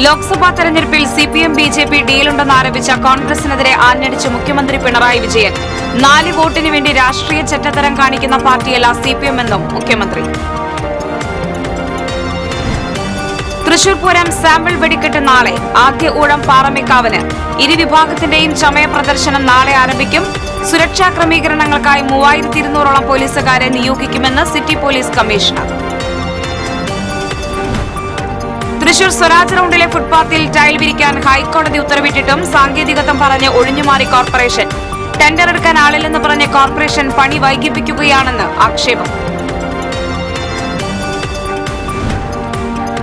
ലോക്സഭാ തെരഞ്ഞെടുപ്പിൽ CPM BJP ഡീലുണ്ടെന്ന് ആരോപിച്ച കോൺഗ്രസിനെതിരെ ആഞ്ഞടിച്ച് മുഖ്യമന്ത്രി പിണറായി വിജയൻ 4 വോട്ടിന് വേണ്ടി രാഷ്ട്രീയ ചെറ്റത്തരം കാണിക്കുന്ന പാർട്ടിയല്ല സിപിഎം എന്നും മുഖ്യമന്ത്രി. തൃശൂർ പൂരം സാമ്പിൾ വെടിക്കെട്ട് നാളെ. ആദ്യ ഊഴം പാറമേക്കാവിന്. ഇരുവിഭാഗത്തിന്റെയും ചമയ പ്രദർശനം നാളെ ആരംഭിക്കും. സുരക്ഷാ ക്രമീകരണങ്ങൾക്കായി 3200ഓളം പോലീസുകാരെ നിയോഗിക്കുമെന്ന് city police commissioner. Thrissur Swaraj റൌണ്ടിലെ ഫുട്പാത്തിൽ ടൈൽ വിരിക്കാൻ ഹൈക്കോടതി ഉത്തരവിട്ടിട്ടും സാങ്കേതികത്വം പറഞ്ഞ് ഒഴിഞ്ഞുമാറി കോർപ്പറേഷൻ. ടെൻഡർ എടുക്കാൻ ആളില്ലെന്ന് പറഞ്ഞ് കോർപ്പറേഷൻ പണി വൈകിപ്പിക്കുകയാണെന്ന് ആക്ഷേപം.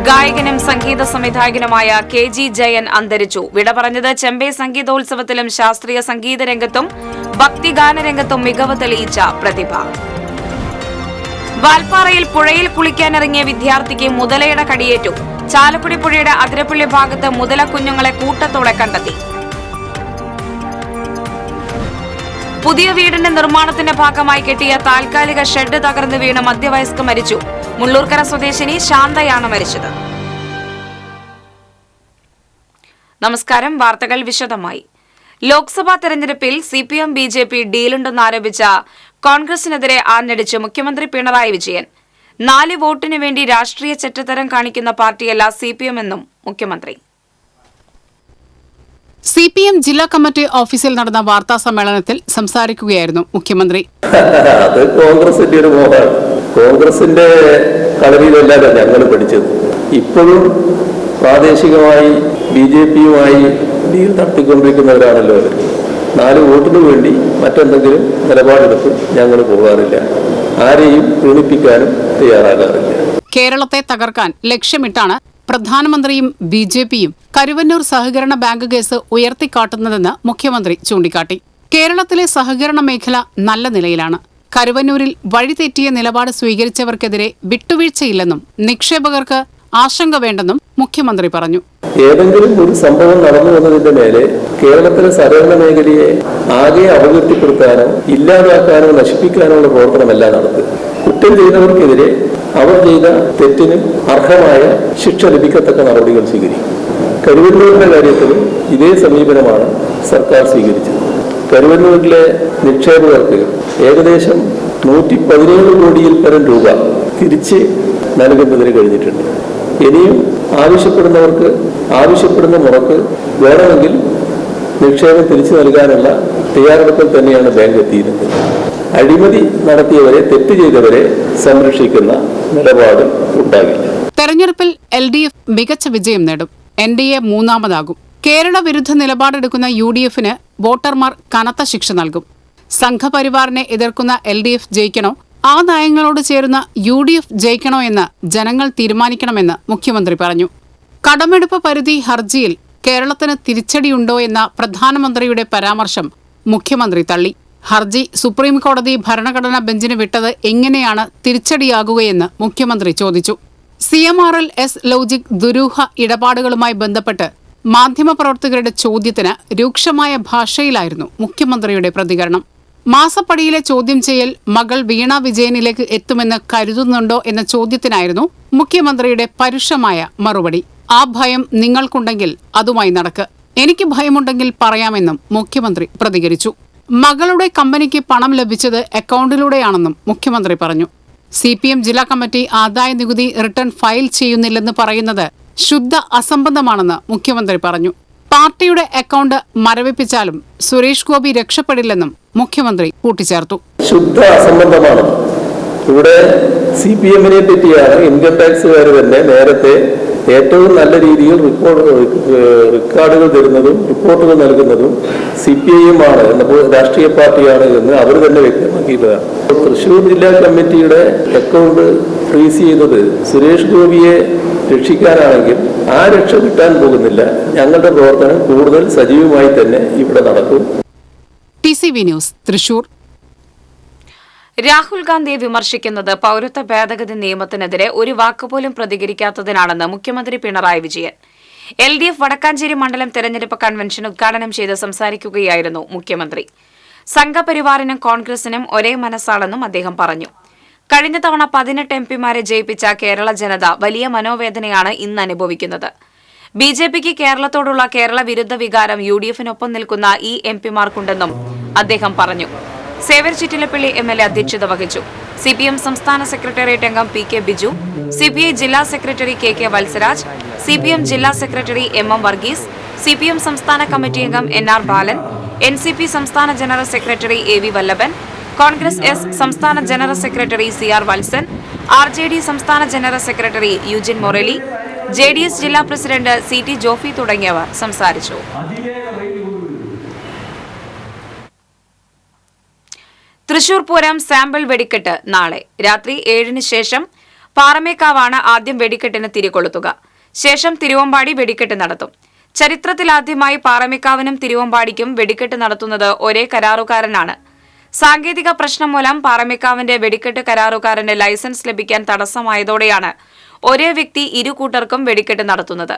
ഗായകനും സംഗീത സംവിധായകനുമായ കെ.ജി. ജയൻ അന്തരിച്ചു. വിട പറഞ്ഞത് ചെമ്പൈ സംഗീതോത്സവത്തിലും ശാസ്ത്രീയ സംഗീത രംഗത്തും ഭക്തിഗാനരംഗത്തും മികവ് തെളിയിച്ച പ്രതിഭ. വാൽപ്പാറയിൽ പുഴയിൽ കുളിക്കാനിറങ്ങിയ വിദ്യാർത്ഥിക്ക് മുതലയുടെ കടിയേറ്റു. ചാലക്കുടി പുഴയുടെ അതിരപ്പള്ളി ഭാഗത്ത് മുതല കുഞ്ഞുങ്ങളെ കൂട്ടത്തോടെ കണ്ടെത്തി. പുതിയ വീടിന്റെ നിർമ്മാണത്തിന്റെ ഭാഗമായി കെട്ടിയ താൽക്കാലിക ഷെഡ് തകർന്നു വീണ് മധ്യവയസ്ക മരിച്ചു. മുള്ളൂർക്കര സ്വദേശിനി ശാന്തയാണ് മരിച്ചത്. നമസ്കാരം. വാർത്തകൾ വിശദമായി. ലോക്സഭാ തെരഞ്ഞെടുപ്പിൽ സിപിഎം ബിജെപി ഡീലുണ്ടെന്നാരോപിച്ച കോൺഗ്രസിനെതിരെ ആഞ്ഞടിച്ച് മുഖ്യമന്ത്രി പിണറായി വിജയൻ. 4 വോട്ടിന് വേണ്ടി രാഷ്ട്രീയ ചെറ്റത്തരം കാണിക്കുന്ന പാർട്ടിയല്ല സിപിഎം എന്നും മുഖ്യമന്ത്രി. സിപിഎം ജില്ലാ കമ്മിറ്റി ഓഫീസിൽ നടന്ന വാർത്താ സമ്മേളനത്തിൽ സംസാരിക്കുകയായിരുന്നു മുഖ്യമന്ത്രി. അത് കോൺഗ്രസിന്റെ ഒരു മോഹമാണ്. കോൺഗ്രസിന്റെ കളരിയിലല്ലാതെ ഞങ്ങൾ പഠിച്ചത്. ഇപ്പോഴും പ്രാദേശികമായി ബിജെപിയുമായി ഡീൽ നടത്തിക്കൊണ്ടിരിക്കുന്നവരാണല്ലോ അവർ. 4 വോട്ടിന് വേണ്ടി മറ്റെന്തെങ്കിലും നിലപാടെടുത്ത് ഞങ്ങൾ പോകാറില്ല. ആരെയും പ്രീണിപ്പിക്കാനും തയ്യാറാകാറില്ല. കേരളത്തെ തകർക്കാൻ ലക്ഷ്യമിട്ടാണ് പ്രധാനമന്ത്രിയും ബിജെപിയും കരുവന്നൂർ സഹകരണ ബാങ്ക് കേസ് ഉയർത്തിക്കാട്ടുന്നതെന്ന് മുഖ്യമന്ത്രി ചൂണ്ടിക്കാട്ടി. കേരളത്തിലെ സഹകരണ മേഖല നല്ല നിലയിലാണ്. കരുവന്നൂരിൽ വഴിതെറ്റിയ നിലപാട് സ്വീകരിച്ചവർക്കെതിരെ വിട്ടുവീഴ്ചയില്ലെന്നും നിക്ഷേപകർക്ക് ആശങ്ക വേണ്ടെന്നും മുഖ്യമന്ത്രി പറഞ്ഞു. ഏതെങ്കിലും ഒരു സംഭവം നടന്നു വന്നതിന്റെ മേലെ കേരളത്തിലെ സഹകരണ മേഖലയെ ആകെ അപകീർത്തിപ്പെടുത്താനോ ഇല്ലാതാക്കാനോ നശിപ്പിക്കാനുള്ള പ്രവർത്തനമല്ല നടത്തുക. കുറ്റം ചെയ്തവർക്കെതിരെ അവർ ചെയ്ത തെറ്റിന് അർഹമായ ശിക്ഷ ലഭിക്കത്തക്ക നടപടികൾ സ്വീകരിക്കും. കരുവന്നൂരിന്റെ കാര്യത്തിലും ഇതേ സമീപനമാണ് സർക്കാർ സ്വീകരിച്ചത്. കരുവന്നൂരിലെ നിക്ഷേപകർക്ക് ഏകദേശം 117 കോടിയിൽ പരം രൂപ തിരിച്ച് നൽകുന്നതിന് കഴിഞ്ഞിട്ടുണ്ട്. ഇനിയും ആവശ്യപ്പെടുന്നവർക്ക് ആവശ്യപ്പെടുന്ന മുറക്ക് വേണമെങ്കിൽ നിക്ഷേപം തിരിച്ചു നൽകാനുള്ള തയ്യാറെടുപ്പിൽ തന്നെയാണ് ബാങ്ക് എത്തിയിരുന്നത്. അഴിമതി നടത്തിയവരെ, തെറ്റ് ചെയ്തവരെ സംരക്ഷിക്കുന്ന നിലപാട് ഉണ്ടാകില്ല. തെരഞ്ഞെടുപ്പിൽ LDF മികച്ച വിജയം നേടും. NDA മൂന്നാമതാകും. കേരള വിരുദ്ധ നിലപാടെടുക്കുന്ന UDFന് വോട്ടർമാർ കനത്ത ശിക്ഷ നൽകും. സംഘപരിവാറിനെ എതിർക്കുന്ന LDF ജയിക്കണോ, ആ നയങ്ങളോട് ചേരുന്ന UDF ജയിക്കണോ എന്ന് ജനങ്ങൾ തീരുമാനിക്കണമെന്ന് മുഖ്യമന്ത്രി പറഞ്ഞു. കടമെടുപ്പ് പരിധി ഹർജിയിൽ കേരളത്തിന് തിരിച്ചടിയുണ്ടോ എന്ന പ്രധാനമന്ത്രിയുടെ പരാമർശം മുഖ്യമന്ത്രി തള്ളി. ഹർജി സുപ്രീംകോടതി ഭരണഘടനാ ബെഞ്ചിന് വിട്ടത് എങ്ങനെയാണ് തിരിച്ചടിയാകുകയെന്ന് മുഖ്യമന്ത്രി ചോദിച്ചു. CMRL-S ലോജിക് ദുരൂഹ ഇടപാടുകളുമായി ബന്ധപ്പെട്ട് മാധ്യമപ്രവർത്തകരുടെ ചോദ്യത്തിന് രൂക്ഷമായ ഭാഷയിലായിരുന്നു മുഖ്യമന്ത്രിയുടെ പ്രതികരണം. മാസപ്പടിയിലെ ചോദ്യം ചെയ്യൽ മകൾ വീണ വിജയനിലേക്ക് എത്തുമെന്ന് കരുതുന്നുണ്ടോ എന്ന ചോദ്യത്തിനായിരുന്നു മുഖ്യമന്ത്രിയുടെ പരുഷമായ മറുപടി. ആ ഭയം നിങ്ങൾക്കുണ്ടെങ്കിൽ അതുമായി നടക്ക്, എനിക്ക് ഭയമുണ്ടെങ്കിൽ പറയാമെന്നും മുഖ്യമന്ത്രി പ്രതികരിച്ചു. മകളുടെ കമ്പനിക്ക് പണം ലഭിച്ചത് അക്കൗണ്ടിലൂടെയാണെന്നും മുഖ്യമന്ത്രി പറഞ്ഞു. CPM ജില്ലാ കമ്മിറ്റി ആദായ നികുതി റിട്ടേൺ ഫയൽ ചെയ്യുന്നില്ലെന്ന് പറയുന്നത് ശുദ്ധ അസംബന്ധമാണെന്ന് മുഖ്യമന്ത്രി പറഞ്ഞു. പാർട്ടിയുടെ അക്കൗണ്ട് മരവിപ്പിച്ചാലും സുരേഷ് ഗോപി രക്ഷപ്പെടില്ലെന്നും മുഖ്യമന്ത്രി കൂട്ടിച്ചേർത്തു. ശുദ്ധ അസംബന്ധമാണ്. ഇവിടെ CPM-നെ പറ്റിയാണ് ഇൻകം ടാക്സുകാർ തന്നെ നേരത്തെ ഏറ്റവും നല്ല രീതിയിൽ റെക്കോർഡുകൾ തരുന്നതും റിപ്പോർട്ടുകൾ നൽകുന്നതും CPIM ആണ് എന്നപ്പോൾ രാഷ്ട്രീയ പാർട്ടിയാണ് എന്ന് അവർ തന്നെ വ്യക്തമാക്കിയതാണ്. തൃശൂർ ജില്ലാ കമ്മിറ്റിയുടെ അക്കൗണ്ട് ഫ്രീസ് ചെയ്തത് സുരേഷ് ഗോപിയെ രക്ഷിക്കാനാണെങ്കിൽ ആ രക്ഷ കിട്ടാൻ പോകുന്നില്ല. ഞങ്ങളുടെ പ്രവർത്തനം കൂടുതൽ സജീവമായി തന്നെ ഇവിടെ നടക്കും. TCV news, Thrissur. രാഹുൽ ഗാന്ധിയെ വിമർശിക്കുന്നത് പൌരത്വ ഭേദഗതി നിയമത്തിനെതിരെ ഒരു വാക്കുപോലും പ്രതികരിക്കാത്തതിനാണെന്ന് മുഖ്യമന്ത്രി പിണറായി വിജയൻ. LDF വടക്കാഞ്ചേരി മണ്ഡലം തെരഞ്ഞെടുപ്പ് കൺവെൻഷൻ ഉദ്ഘാടനം ചെയ്ത് സംസാരിക്കുകയായിരുന്നു മുഖ്യമന്ത്രി. സംഘപരിവാറിനും കോൺഗ്രസിനും ഒരേ മനസ്സാണെന്നും അദ്ദേഹം പറഞ്ഞു. കഴിഞ്ഞ തവണ 18 MP-മാരെ ജയിപ്പിച്ച കേരള ജനത വലിയ മനോവേദനയാണ് ഇന്ന് അനുഭവിക്കുന്നത്. ബിജെപിക്ക് കേരളത്തോടുള്ള കേരള വിരുദ്ധ വികാരം UDF-നൊപ്പം നിൽക്കുന്ന ഈ MP-മാർക്കുണ്ടെന്നും അദ്ദേഹം പറഞ്ഞു. സേവ്യർ ചിറ്റിലപ്പള്ളി MLA അധ്യക്ഷത വഹിച്ചു. CPM സംസ്ഥാന സെക്രട്ടേറിയറ്റ് അംഗം PK ബിജു, CPI ജില്ലാ സെക്രട്ടറി KK വത്സരാജ്, CPM ജില്ലാ സെക്രട്ടറി MM വർഗീസ്, CPM സംസ്ഥാന കമ്മിറ്റി അംഗം NR ബാലൻ, NCP സംസ്ഥാന general secretary AV Vallabhan, Congress S സംസ്ഥാന general secretary CR Valsan, RJD സംസ്ഥാന general secretary Eugene Morali, JDS ജില്ലാ പ്രസിഡന്റ് CT ജോഫി തുടങ്ങിയവർ സംസാരിച്ചു. തൃശൂർ പൂരം സാമ്പിൾ വെടിക്കെട്ട് നാളെ രാത്രി 7-ന് ശേഷം പാറമേക്കാവാണ് ആദ്യം വെടിക്കെട്ടിന് തിരികൊളുത്തുക. ശേഷം തിരുവമ്പാടി വെടിക്കെട്ട് നടത്തും. ചരിത്രത്തിലാദ്യമായി പാറമേക്കാവിനും തിരുവമ്പാടിക്കും വെടിക്കെട്ട് നടത്തുന്നത് ഒരേ കരാറുകാരനാണ്. സാങ്കേതിക പ്രശ്നം മൂലം പാറമേക്കാവിന്റെ വെടിക്കെട്ട് കരാറുകാരന്റെ ലൈസൻസ് ലഭിക്കാൻ തടസ്സമായതോടെയാണ് ഒരേ വ്യക്തി ഇരു കൂട്ടർക്കും വെടിക്കെട്ട് നടത്തുന്നത്.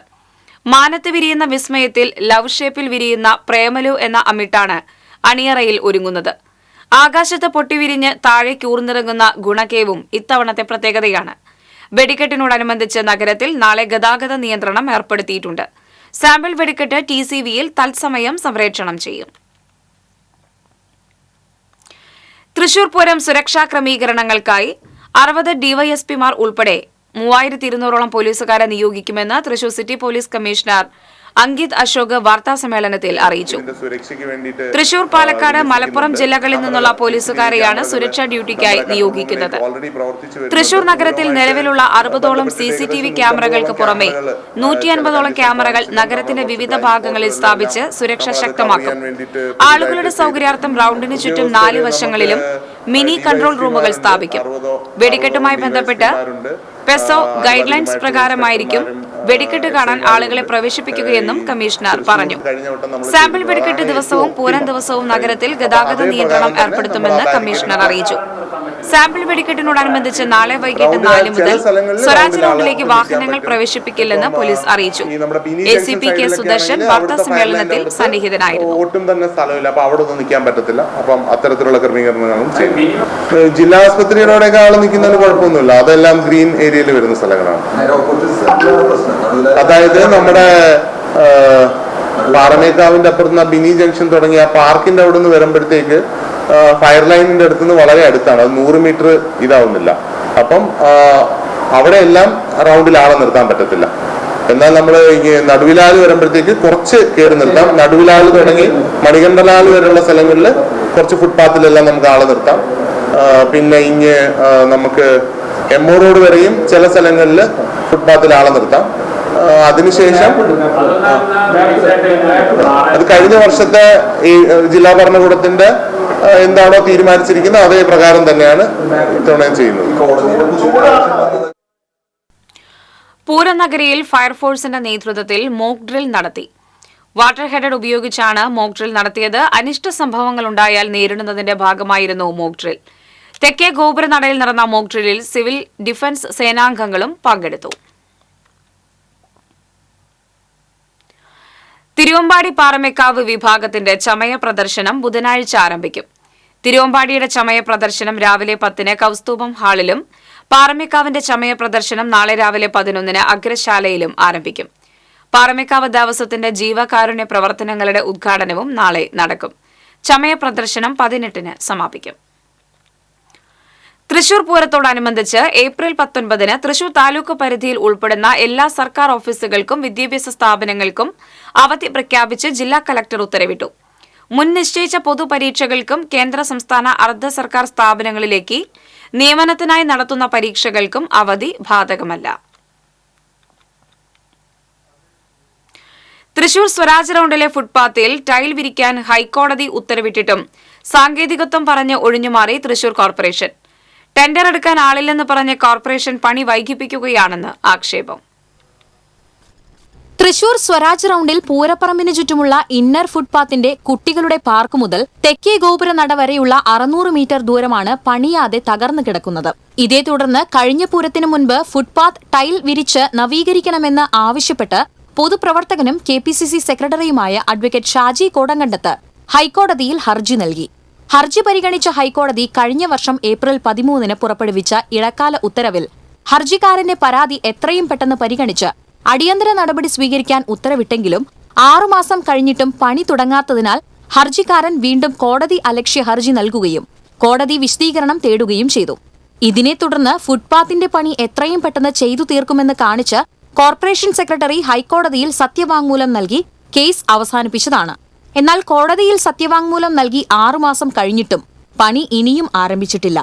മാനത്ത് വിരിയുന്ന വിസ്മയത്തിൽ ലവ് ഷേപ്പിൽ വിരിയുന്ന പ്രേമലു എന്ന അമിട്ടാണ് അണിയറയിൽ ഒരുങ്ങുന്നത്. ആകാശത്ത് പൊട്ടിവിരിഞ്ഞ് താഴെ കൂർന്നിറങ്ങുന്ന ഗുണകേവും ഇത്തവണത്തെ പ്രത്യേകതയാണ്. വെടിക്കെട്ടിനോടനുബന്ധിച്ച് നഗരത്തിൽ നാളെ ഗതാഗത നിയന്ത്രണം ഏർപ്പെടുത്തിയിട്ടുണ്ട്. സാമ്പിൾ വെടിക്കെട്ട് TCVയിൽ തത്സമയം സംപ്രേഷണം ചെയ്യും. തൃശൂർ പൂരം സുരക്ഷാ ക്രമീകരണങ്ങൾക്കായി 60 DYSP-മാർ ഉൾപ്പെടെ 3200-ഓളം പോലീസുകാരെ നിയോഗിക്കുമെന്ന് Thrissur city police commissioner Ankit Ashok വാർത്താസമ്മേളനത്തിൽ അറിയിച്ചു. തൃശൂർ, പാലക്കാട്, മലപ്പുറം ജില്ലകളിൽ നിന്നുള്ള പോലീസുകാരെയാണ് സുരക്ഷാ ഡ്യൂട്ടിക്കായി നിയോഗിക്കുന്നത്. തൃശൂർ നഗരത്തിൽ നിലവിലുള്ള 60ഓളം CCTV ക്യാമറകൾക്ക് പുറമെ 150ഓളം ക്യാമറകൾ നഗരത്തിന്റെ വിവിധ ഭാഗങ്ങളിൽ സ്ഥാപിച്ച് സുരക്ഷ ശക്തമാക്കും. ആളുകളുടെ സൗകര്യാർത്ഥം റൌണ്ടിന് ചുറ്റും 4 വശങ്ങളിലും മിനി കൺട്രോൾ റൂമുകൾ സ്ഥാപിക്കും. വെടിക്കെട്ടുമായി ബന്ധപ്പെട്ട് പെസോ ഗൈഡ് ലൈൻസ് പ്രകാരമായിരിക്കും വെടിക്കെട്ട് കാണാൻ ആളുകളെ പ്രവേശിപ്പിക്കുകയെന്നും കമ്മീഷണർ പറഞ്ഞു. സാമ്പിൾ വെടിക്കെട്ട് ദിവസവും പൂരം ദിവസവും നഗരത്തിൽ ഗതാഗത നിയന്ത്രണം ഏർപ്പെടുത്തുമെന്ന് കമ്മീഷണർ അറിയിച്ചു. സാമ്പിൾ വെടിക്കെട്ടിനോടനുബന്ധിച്ച് നാളെ വൈകിട്ട് 4 മുതൽ സ്വരാജ് റോഡിലേക്ക് വാഹനങ്ങൾ പ്രവേശിപ്പിക്കില്ലെന്ന് പോലീസ് അറിയിച്ചു. ACP K സുദർശൻ വാർത്താസമ്മേളനത്തിൽ സന്നിഹിതനായിരുന്നു. ഒട്ടും തന്നെ സ്ഥലമില്ല, അപ്പൊ അവിടെ ഒന്നും നിൽക്കാൻ പറ്റത്തില്ല. അപ്പം അത്തരത്തിലുള്ള ക്രമീകരണങ്ങളും ചെയ്യും. ജില്ലാ ആസ്പത്രിയോടെയൊക്കെ ആള് നിൽക്കുന്നതിന് കുഴപ്പമൊന്നുമില്ല. അതെല്ലാം ഗ്രീൻ ഏരിയയിൽ വരുന്ന സ്ഥലങ്ങളാണ്. അതായത് നമ്മുടെ പാറമേക്കാവിന്റെ അപ്പുറത്ത് ബിനി ജംഗ്ഷൻ തുടങ്ങിയ പാർക്കിന്റെ അവിടെ നിന്ന് വരുമ്പോഴത്തേക്ക് ഫയർ ലൈനിന്റെ അടുത്ത് നിന്ന് വളരെ അടുത്താണ്. അത് 100 മീറ്റർ ഇതാവുന്നില്ല. അപ്പം അവിടെ എല്ലാം റൗണ്ടിൽ ആളെ നിർത്താൻ പറ്റത്തില്ല. എന്നാൽ നമ്മൾ നടുവിലാല് വരുമ്പോഴത്തേക്ക് കുറച്ച് കയറി നിർത്താം. നടുവിലാല് തുടങ്ങി മണികണ്ഠലാല് വരെയുള്ള സ്ഥലങ്ങളിൽ കുറച്ച് ഫുട്പാത്തിലെല്ലാം നമുക്ക് ആളെ നിർത്താം. പിന്നെ നമുക്ക് MO റോഡ് വരെയും ചില സ്ഥലങ്ങളിൽ ഫുട്പാത്തിൽ ആളെ നിർത്താം. അതിനുശേഷം അത് കഴിഞ്ഞ വർഷത്തെ ഈ ജില്ലാ ഭരണകൂടത്തിന്റെ എന്താണോ തീരുമാനിച്ചിരിക്കുന്നത് അതേ പ്രകാരം തന്നെയാണ് ഇത്തവണയും ചെയ്യുന്നത്. പൂരനഗരിയിൽ ഫയർഫോഴ്സിന്റെ നേതൃത്വത്തിൽ മോക്ക് ഡ്രിൽ നടത്തി. വാട്ടർ ഹെഡഡ് ഉപയോഗിച്ചാണ് മോക്ക് ഡ്രിൽ നടത്തിയത്. അനിഷ്ട സംഭവങ്ങൾ ഉണ്ടായാൽ നേരിടുന്നതിന്റെ ഭാഗമായിരുന്നു മോക്ക് ഡ്രിൽ. തെക്കേ ഗോപുരനടയിൽ നടന്ന മോക്ക് ഡ്രില്ലിൽ സിവിൽ ഡിഫൻസ് സേനാംഗങ്ങളും പങ്കെടുത്തു. തിരുവമ്പാടി പാറമേക്കാവ് വിഭാഗത്തിന്റെ ചമയ പ്രദർശനം ബുധനാഴ്ച ആരംഭിക്കും. തിരുവമ്പാടിയുടെ ചമയ പ്രദർശനം രാവിലെ 10-ന് കൗസ്തുഭം ഹാളിലും പാറമേക്കാവിന്റെ ചമയ പ്രദർശനം നാളെ രാവിലെ 11-ന് അഗ്രശാലയിലും ആരംഭിക്കും. പാറമേക്കാവ് ദേവസ്വത്തിന്റെ ജീവകാരുണ്യ പ്രവർത്തനങ്ങളുടെ ഉദ്ഘാടനവും നാളെ നടക്കും. ചമയ പ്രദർശനം 18-ന് സമാപിക്കും. തൃശൂർ പൂരത്തോടനുബന്ധിച്ച് ഏപ്രിൽ 19-ന് തൃശൂർ താലൂക്ക് പരിധിയിൽ ഉൾപ്പെടുന്ന എല്ലാ സർക്കാർ ഓഫീസുകൾക്കും വിദ്യാഭ്യാസ സ്ഥാപനങ്ങൾക്കും അവധി പ്രഖ്യാപിച്ച് ജില്ലാ കലക്ടർ ഉത്തരവിട്ടു. മുൻ നിശ്ചയിച്ച പൊതുപരീക്ഷകൾക്കും കേന്ദ്ര സംസ്ഥാന അർദ്ധ സർക്കാർ സ്ഥാപനങ്ങളിലേക്ക് നിയമനത്തിനായി നടത്തുന്ന പരീക്ഷകൾക്കും അവധി ബാധകമല്ല. തൃശൂർ സ്വരാജ് റൌണ്ടിലെ ഫുട്പാത്തിൽ ടൈൽ വിരിക്കാൻ ഹൈക്കോടതി ഉത്തരവിട്ടിട്ടും സാങ്കേതികത്വം പറഞ്ഞ് ഒഴിഞ്ഞുമാറി തൃശൂർ കോർപ്പറേഷൻ. ടെൻഡർ എടുക്കാൻ ആളില്ലെന്ന് പറഞ്ഞ് കോർപ്പറേഷൻ പണി വൈകിപ്പിക്കുകയാണെന്ന് ആക്ഷേപം. തൃശൂർ സ്വരാജ് റൌണ്ടിൽ പൂരപ്പറമ്പിന് ചുറ്റുമുള്ള ഇന്നർ ഫുട്പാത്തിന്റെ കുട്ടികളുടെ പാർക്ക് മുതൽ തെക്കേ ഗോപുര നട വരെയുള്ള 600 മീറ്റർ ദൂരമാണ് പണിയാതെ തകർന്നു കിടക്കുന്നത്. ഇതേ തുടർന്ന് കഴിഞ്ഞ പൂരത്തിനു മുൻപ് ഫുട്പാത്ത് ടൈൽ വിരിച്ച് നവീകരിക്കണമെന്ന് ആവശ്യപ്പെട്ട് പൊതുപ്രവർത്തകനും KPCC സെക്രട്ടറിയുമായ അഡ്വക്കേറ്റ് ഷാജി കോടങ്കണ്ടത്ത് ഹൈക്കോടതിയിൽ ഹർജി നൽകി. ഹർജി പരിഗണിച്ച ഹൈക്കോടതി കഴിഞ്ഞ വർഷം ഏപ്രിൽ 13-ന് പുറപ്പെടുവിച്ച ഇടക്കാല ഉത്തരവിൽ ഹർജിക്കാരന്റെ പരാതി എത്രയും പെട്ടെന്ന് പരിഗണിച്ച് അടിയന്തര നടപടി സ്വീകരിക്കാൻ ഉത്തരവിട്ടെങ്കിലും 6 മാസം കഴിഞ്ഞിട്ടും പണി തുടങ്ങാത്തതിനാൽ ഹർജിക്കാരൻ വീണ്ടും കോടതി അലക്ഷ്യ ഹർജി നൽകുകയും കോടതി വിശദീകരണം തേടുകയും ചെയ്തു. ഇതിനെ തുടർന്ന് ഫുട്പാത്തിന്റെ പണി എത്രയും പെട്ടെന്ന് ചെയ്തു തീർക്കുമെന്ന് കാണിച്ച് കോർപ്പറേഷൻ സെക്രട്ടറി ഹൈക്കോടതിയിൽ സത്യവാങ്മൂലം നൽകി കേസ് അവസാനിപ്പിച്ചതാണ്. എന്നാൽ കോടതിയിൽ സത്യവാങ്മൂലം നൽകി 6 മാസം കഴിഞ്ഞിട്ടും പണി ഇനിയും ആരംഭിച്ചിട്ടില്ല.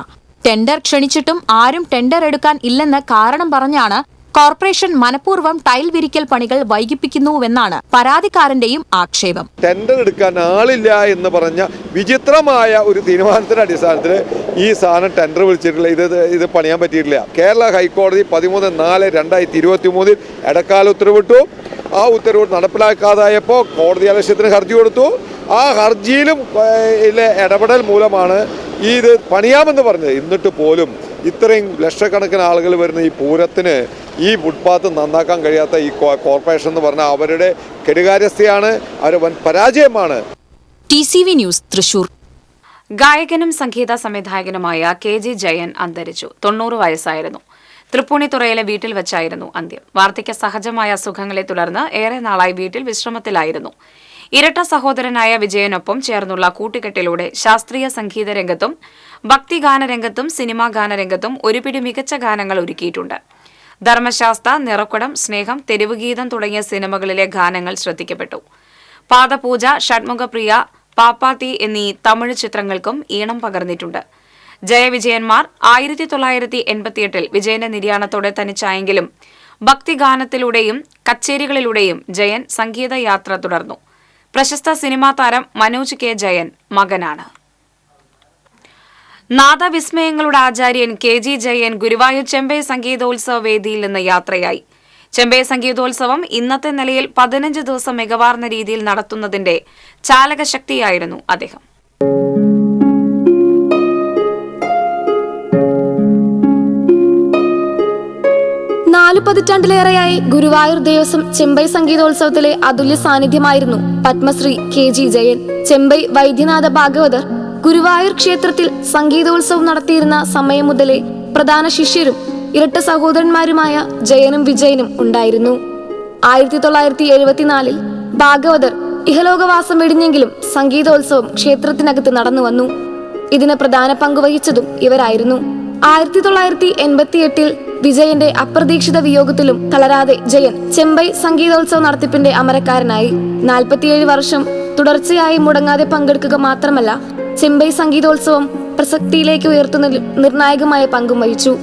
ടെൻഡർ ക്ഷണിച്ചിട്ടും ആരും ടെൻഡർ എടുക്കാൻ ഇല്ലെന്ന് കാരണം പറഞ്ഞാണ് കോർപ്പറേഷൻ മനഃപൂർവ്വം ടൈൽ വിരിക്കൽ പണികൾ വൈകിപ്പിക്കുന്നുവെന്നാണ് പരാതിക്കാരന്റെയും ആക്ഷേപം. ടെൻഡർ എടുക്കാൻ ആളില്ല എന്ന് പറഞ്ഞ വിചിത്രമായ ഒരു തീരുമാനത്തിന്റെ അടിസ്ഥാനത്തിൽ ഈ സാധനം ടെൻഡർ വിളിച്ചിട്ടില്ല. ഇത് പണിയാൻ പറ്റിയിട്ടില്ല. കേരള ഹൈക്കോടതി 13/4/2023 ഇടക്കാല ഉത്തരവിട്ടു. ആ ഉത്തരവ് നടപ്പിലാക്കാതായപ്പോൾ കോടതി അലക്ഷ്യത്തിന് ഹർജി കൊടുത്തു. ആ ഹർജിയിലും ഇടപെടൽ മൂലമാണ് ഇത് പണിയാമെന്ന് പറഞ്ഞത്. എന്നിട്ട് പോലും ഇത്രയും ലക്ഷക്കണക്കിന് ആളുകൾ വരുന്ന ഈ പൂരത്തിന് ഈ ഫുട്പാത്ത് നന്നാക്കാൻ കഴിയാത്ത ഈ കോർപ്പറേഷൻ എന്ന് പറഞ്ഞാൽ അവരുടെ കെടുകാര്യസ്ഥയാണ്, അവരുടെ വൻ പരാജയമാണ്. TCV news Thrissur. ഗായകനും സംഗീത സംവിധായകനുമായ KG ജയൻ അന്തരിച്ചു. 90 വയസ്സായിരുന്നു. തൃപ്പൂണിത്തുറയിലെ വീട്ടിൽ വെച്ചായിരുന്നു അന്ത്യം. വാർദ്ധക്യ സഹജമായ അസുഖങ്ങളെ തുടർന്ന് ഏറെ നാളായി വീട്ടിൽ വിശ്രമത്തിലായിരുന്നു. ഇരട്ട സഹോദരനായ വിജയനൊപ്പം ചേർന്നുള്ള കൂട്ടുകെട്ടിലൂടെ ശാസ്ത്രീയ സംഗീത രംഗത്തും ഭക്തിഗാനരംഗത്തും സിനിമാ ഗാനരംഗത്തും ഒരുപിടി മികച്ച ഗാനങ്ങൾ ഒരുക്കിയിട്ടുണ്ട്. ധർമ്മശാസ്ത്ര, നിറക്കുടം, സ്നേഹം, തെരുവുഗീതം തുടങ്ങിയ സിനിമകളിലെ ഗാനങ്ങൾ ശ്രദ്ധിക്കപ്പെട്ടു. പാദപൂജ, ഷഡ്മുഖപ്രിയ, പാപ്പാത്തി എന്നീ തമിഴ് ചിത്രങ്ങൾക്കും ഈണം പകർന്നിട്ടുണ്ട്. ജയവിജയന്മാർ 1988 വിജയന്റെ നിര്യാണത്തോടെ തനിച്ചായെങ്കിലും ഭക്തിഗാനത്തിലൂടെയും കച്ചേരികളിലൂടെയും ജയൻ സംഗീതയാത്ര തുടർന്നു. പ്രശസ്ത സിനിമാ താരം മനോജ് K. ജയൻ മകനാണ്. നാദവിസ്മയങ്ങളുടെ ആചാര്യൻ KG ജയൻ ഗുരുവായൂർ ചെമ്പൈ സംഗീതോത്സവ വേദിയിൽ നിന്ന് യാത്രയായി. ചെമ്പൈ സംഗീതോത്സവം ഇന്നത്തെ നിലയിൽ 15 ദിവസം മികവാർന്ന രീതിയിൽ നടത്തുന്നതിന്റെ ചാലകശക്തിയായിരുന്നു അദ്ദേഹം. 4 പതിറ്റാണ്ടിലേറെയായി ഗുരുവായൂർ ദേവസ്വം ചെമ്പൈ സംഗീതോത്സവത്തിലെ അതുല്യ സാന്നിധ്യമായിരുന്നു പത്മശ്രീ KG ജയൻ. ചെമ്പൈ വൈദ്യനാഥ ഭാഗവതർ ഗുരുവായൂർ ക്ഷേത്രത്തിൽ സംഗീതോത്സവം നടത്തിയിരുന്ന സമയം മുതലേ പ്രധാന ശിഷ്യരും ഇരട്ട സഹോദരന്മാരുമായ ജയനും വിജയനും ഉണ്ടായിരുന്നു. 1974 ഭാഗവതർ ഇഹലോകവാസം വെടിഞ്ഞെങ്കിലും സംഗീതോത്സവം ക്ഷേത്രത്തിനകത്ത് നടന്നു വന്നു. ഇതിന് പ്രധാന പങ്കുവഹിച്ചതും ഇവരായിരുന്നു. 1988 വിജയന്റെ അപ്രതീക്ഷിത വിയോഗത്തിലും തളരാതെ ജയൻ ചെമ്പൈ സംഗീതോത്സവ നടത്തിപ്പിന്റെ അമരക്കാരനായി. 47 വർഷം തുടർച്ചയായി മുടങ്ങാതെ പങ്കെടുക്കുക മാത്രമല്ല, ചെമ്പൈ സംഗീതോത്സവം പ്രസക്തിയിലേക്ക് ഉയർത്തുന്നതിൽ നിർണായകമായ പങ്കും വഹിച്ചു.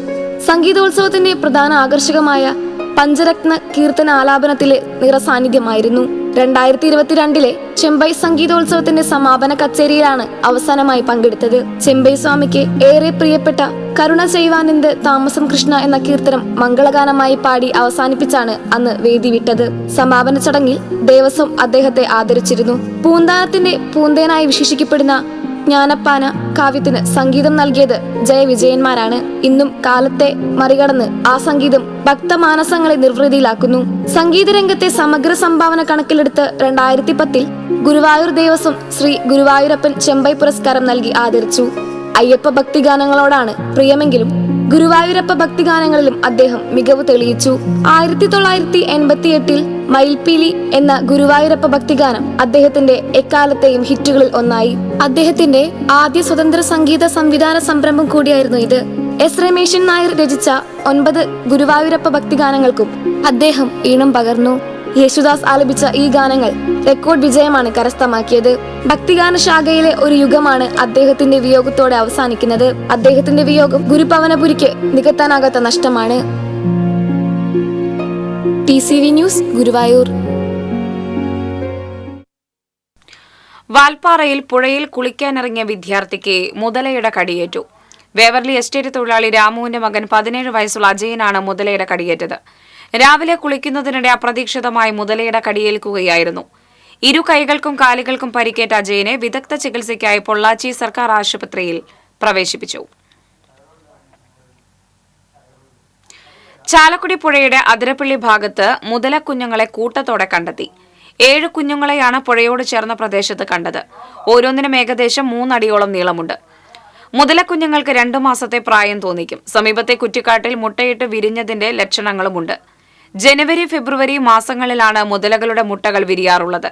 സംഗീതോത്സവത്തിന്റെ പ്രധാന ആകർഷകമായ പഞ്ചരത്ന കീർത്തന ആലാപനത്തിലെ നിറസാന്നിധ്യമായിരുന്നു. 2022 ചെമ്പൈ സംഗീതോത്സവത്തിന്റെ സമാപന കച്ചേരിയിലാണ് അവസാനമായി പങ്കെടുത്തത്. ചെമ്പൈ സ്വാമിക്ക് ഏറെ പ്രിയപ്പെട്ട കരുണ ചെയ്വാനെന്ത് താമസം കൃഷ്ണ എന്ന കീർത്തനം മംഗളഗാനമായി പാടി അവസാനിപ്പിച്ചാണ് അന്ന് വേദി വിട്ടത്. സമാപന ചടങ്ങിൽ ദേവസ്വം അദ്ദേഹത്തെ ആദരിച്ചിരുന്നു. പൂന്താനത്തിന്റെ പൂന്തേനായി വിശേഷിക്കപ്പെടുന്ന ജ്ഞാനപ്പാന കാവ്യത്തിന് സംഗീതം നൽകിയത് ജയവിജയന്മാരാണ്. ഇന്നും കാലത്തെ മറികടന്ന് ആ സംഗീതം ഭക്തമാനസങ്ങളെ നിർവൃതിയിലാക്കുന്നു. സംഗീതരംഗത്തെ സമഗ്ര സംഭാവന കണക്കിലെടുത്ത് 2010 ഗുരുവായൂർ ദേവസ്വം ശ്രീ ഗുരുവായൂരപ്പൻ ചെമ്പൈ പുരസ്കാരം നൽകി ആദരിച്ചു. അയ്യപ്പ ഭക്തിഗാനങ്ങളോടാണ് പ്രിയമെങ്കിലും ഗുരുവായൂരപ്പ ഭക്തിഗാനങ്ങളിലും അദ്ദേഹം മികവ് തെളിയിച്ചു. 1988 മയിൽപീലി എന്ന ഗുരുവായൂരപ്പ ഭക്തിഗാനം അദ്ദേഹത്തിന്റെ എക്കാലത്തെയും ഹിറ്റുകളിൽ ഒന്നായി. അദ്ദേഹത്തിന്റെ ആദ്യ സ്വതന്ത്ര സംഗീത സംവിധാന സംരംഭം കൂടിയായിരുന്നു ഇത്. S. രമേശൻ നായർ രചിച്ച 9 ഗുരുവായൂരപ്പ ഭക്തിഗാനങ്ങൾക്കും അദ്ദേഹം ഈണം പകർന്നു. യേശുദാസ് ആലപിച്ച ഈ ഗാനങ്ങൾ റെക്കോർഡ് വിജയമാണ് കരസ്ഥമാക്കിയത്. ഭക്തിഗാന ശാഖയിലെ ഒരു യുഗമാണ് അദ്ദേഹത്തിന്റെ വിയോഗത്തോടെ അവസാനിക്കുന്നത്. അദ്ദേഹത്തിന്റെ വിയോഗം ഗുരുപവനപുരിക്ക് നികത്താനാകാത്ത നഷ്ടമാണ്. TCV news, Guruvayur. വാൽപ്പാറയിൽ പുഴയിൽ കുളിക്കാനിറങ്ങിയ വിദ്യാർത്ഥിക്ക് മുതലയുടെ കടിയേറ്റു. വേവർലി എസ്റ്റേറ്റ് തൊഴിലാളി രാമുവിന്റെ മകൻ 17 വയസ്സുള്ള അജയനാണ് മുതലയുടെ കടിയേറ്റത്. രാവിലെ കുളിക്കുന്നതിനിടെ അപ്രതീക്ഷിതമായി മുതലയുടെ കടിയേൽക്കുകയായിരുന്നു. ഇരു കൈകൾക്കും കാലുകൾക്കും പരിക്കേറ്റ അജയനെ വിദഗ്ധ ചികിത്സയ്ക്കായി പൊള്ളാച്ചി സർക്കാർ ആശുപത്രിയിൽ പ്രവേശിപ്പിച്ചു. ചാലക്കുടി പുഴയുടെ അതിരപ്പള്ളി ഭാഗത്ത് മുതലക്കുഞ്ഞുങ്ങളെ കൂട്ടത്തോടെ കണ്ടെത്തി. 7 കുഞ്ഞുങ്ങളെയാണ് പുഴയോട് ചേർന്ന പ്രദേശത്ത് കണ്ടത്. ഓരോന്നിനും ഏകദേശം 3 അടിയോളം നീളമുണ്ട്. മുതലക്കുഞ്ഞുങ്ങൾക്ക് 2 മാസത്തെ പ്രായം തോന്നിക്കും. സമീപത്തെ കുറ്റിക്കാട്ടിൽ മുട്ടയിട്ട് വിരിഞ്ഞതിന്റെ ലക്ഷണങ്ങളുമുണ്ട്. ജനുവരി ഫെബ്രുവരി മാസങ്ങളിലാണ് മുതലകളുടെ മുട്ടകൾ വിരിയാറുള്ളത്.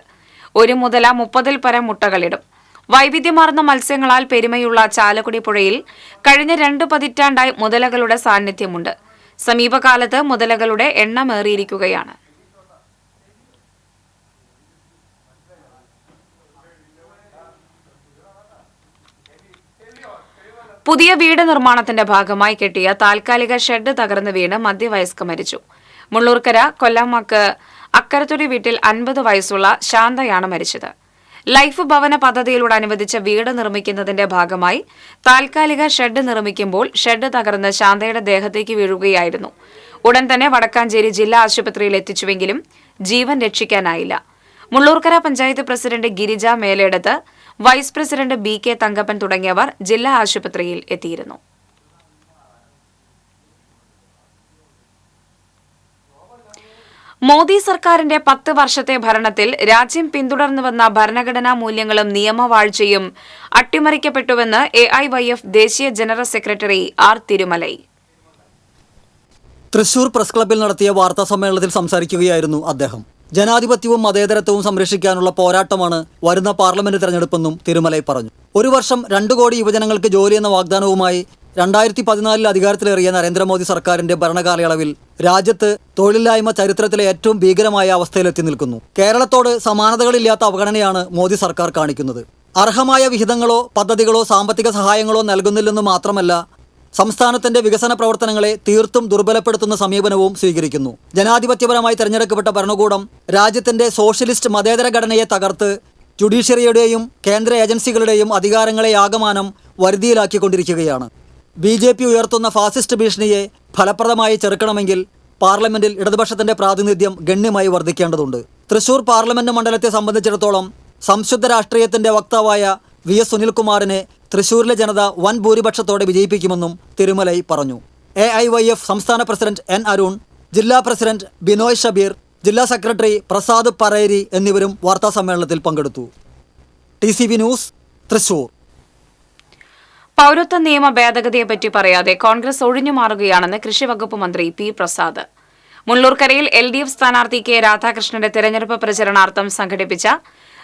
ഒരു മുതല 30-ൽ പരം മുട്ടകളിടും. വൈവിധ്യമാർന്ന മത്സ്യങ്ങളാൽ പെരുമയുള്ള ചാലക്കുടി പുഴയിൽ കഴിഞ്ഞ 2 പതിറ്റാണ്ടായി മുതലകളുടെ സാന്നിധ്യമുണ്ട്. സമീപകാലത്ത് മുതലകളുടെ എണ്ണമേറിയിരിക്കുകയാണ്. പുതിയ വീട് നിർമ്മാണത്തിന്റെ ഭാഗമായി കെട്ടിയ താൽക്കാലിക ഷെഡ് തകർന്നു വീണ് മധ്യവയസ്ക മരിച്ചു. മുള്ളൂർക്കര കൊല്ലമാക്ക് അക്കരത്തൊടി വീട്ടിൽ 50 വയസ്സുള്ള ശാന്തയാണ് മരിച്ചത്. ലൈഫ് ഭവന പദ്ധതിയിലൂടെ അനുവദിച്ച വീട് നിർമ്മിക്കുന്നതിന്റെ ഭാഗമായി താൽക്കാലിക ഷെഡ് നിർമ്മിക്കുമ്പോൾ ഷെഡ് തകർന്ന് ശാന്തയുടെ ദേഹത്തേക്ക് വീഴുകയായിരുന്നു. ഉടൻ തന്നെ വടക്കാഞ്ചേരി ജില്ലാ ആശുപത്രിയിൽ എത്തിച്ചുവെങ്കിലും ജീവൻ രക്ഷിക്കാനായില്ല. Mullurkara panchayat president Girija Meledath, vice president BK Thankappan തുടങ്ങിയവർ ജില്ലാ ആശുപത്രിയിൽ എത്തിയിരുന്നു. മോദി സർക്കാരിന്റെ 10 വർഷത്തെ ഭരണത്തിൽ രാജ്യം പിന്തുടർന്നുവന്ന ഭരണഘടനാ മൂല്യങ്ങളും നിയമവാഴ്ചയും അട്ടിമറിക്കപ്പെട്ടുവെന്ന് AIYF ദേശീയ general secretary R. Thirumalai. Thrissur press ക്ലബ്ബിൽ നടത്തിയ വാർത്താ സമ്മേളനത്തിൽ സംസാരിക്കുകയായിരുന്നു അദ്ദേഹം. ജനാധിപത്യവും മതേതരത്വവും സംരക്ഷിക്കാനുള്ള പോരാട്ടമാണ് വരുന്ന പാർലമെന്റ് തെരഞ്ഞെടുപ്പെന്നും തിരുമലൈ പറഞ്ഞു. 1 വർഷം 2 കോടി യുവജനങ്ങൾക്ക് ജോലി എന്ന വാഗ്ദാനവുമായി 2014 അധികാരത്തിലേറിയ നരേന്ദ്രമോദി സർക്കാരിന്റെ ഭരണകാലയളവിൽ രാജ്യത്ത് തൊഴിലില്ലായ്മ ചരിത്രത്തിലെ ഏറ്റവും ഭീകരമായ അവസ്ഥയിലെത്തി നിൽക്കുന്നു. കേരളത്തോട് സമാനതകളില്ലാത്ത അവഗണനയാണ് മോദി സർക്കാർ കാണിക്കുന്നത്. അർഹമായ വിഹിതങ്ങളോ പദ്ധതികളോ സാമ്പത്തിക സഹായങ്ങളോ നൽകുന്നില്ലെന്ന് മാത്രമല്ല, സംസ്ഥാനത്തിന്റെ വികസന പ്രവർത്തനങ്ങളെ തീർത്തും ദുർബലപ്പെടുത്തുന്ന സമീപനവും സ്വീകരിക്കുന്നു. ജനാധിപത്യപരമായി തെരഞ്ഞെടുക്കപ്പെട്ട ഭരണകൂടം രാജ്യത്തിന്റെ സോഷ്യലിസ്റ്റ് മതേതര ഘടനയെ തകർത്ത് ജുഡീഷ്യറിയുടെയും കേന്ദ്ര ഏജൻസികളുടെയും അധികാരങ്ങളെ ആകമാനം വരുതിയിലാക്കിക്കൊണ്ടിരിക്കുകയാണ്. BJP ഉയർത്തുന്ന ഫാസിസ്റ്റ് ഭീഷണിയെ ഫലപ്രദമായി ചെറുക്കണമെങ്കിൽ പാർലമെന്റിൽ ഇടതുപക്ഷത്തിന്റെ പ്രാതിനിധ്യം ഗണ്യമായി വർദ്ധിക്കേണ്ടതുണ്ട്. തൃശൂർ പാർലമെന്റ് മണ്ഡലത്തെ സംബന്ധിച്ചിടത്തോളം സംശുദ്ധ രാഷ്ട്രീയത്തിന്റെ വക്താവായ VS സുനിൽകുമാറിനെ തൃശൂരിലെ ജനത വൻ ഭൂരിപക്ഷത്തോടെ വിജയിപ്പിക്കുമെന്നും തിരുമലൈ പറഞ്ഞു. AIYF സംസ്ഥാന പ്രസിഡന്റ് N. അരുൺ, ജില്ലാ പ്രസിഡന്റ് ബിനോയ് ഷബീർ, ജില്ലാ സെക്രട്ടറി പ്രസാദ് പറേരി എന്നിവരും വാർത്താസമ്മേളനത്തിൽ പങ്കെടുത്തു. TCV news, Thrissur. പൌരത്വ നിയമ ഭേദഗതിയെപ്പറ്റി പറയാതെ കോൺഗ്രസ് ഒഴിഞ്ഞുമാറുകയാണെന്ന് കൃഷിവകുപ്പ് മന്ത്രി P. പ്രസാദ്. മുള്ളൂർക്കരയിൽ LDF സ്ഥാനാർത്ഥി K. രാധാകൃഷ്ണന്റെ തെരഞ്ഞെടുപ്പ് പ്രചരണാർത്ഥം സംഘടിപ്പിച്ച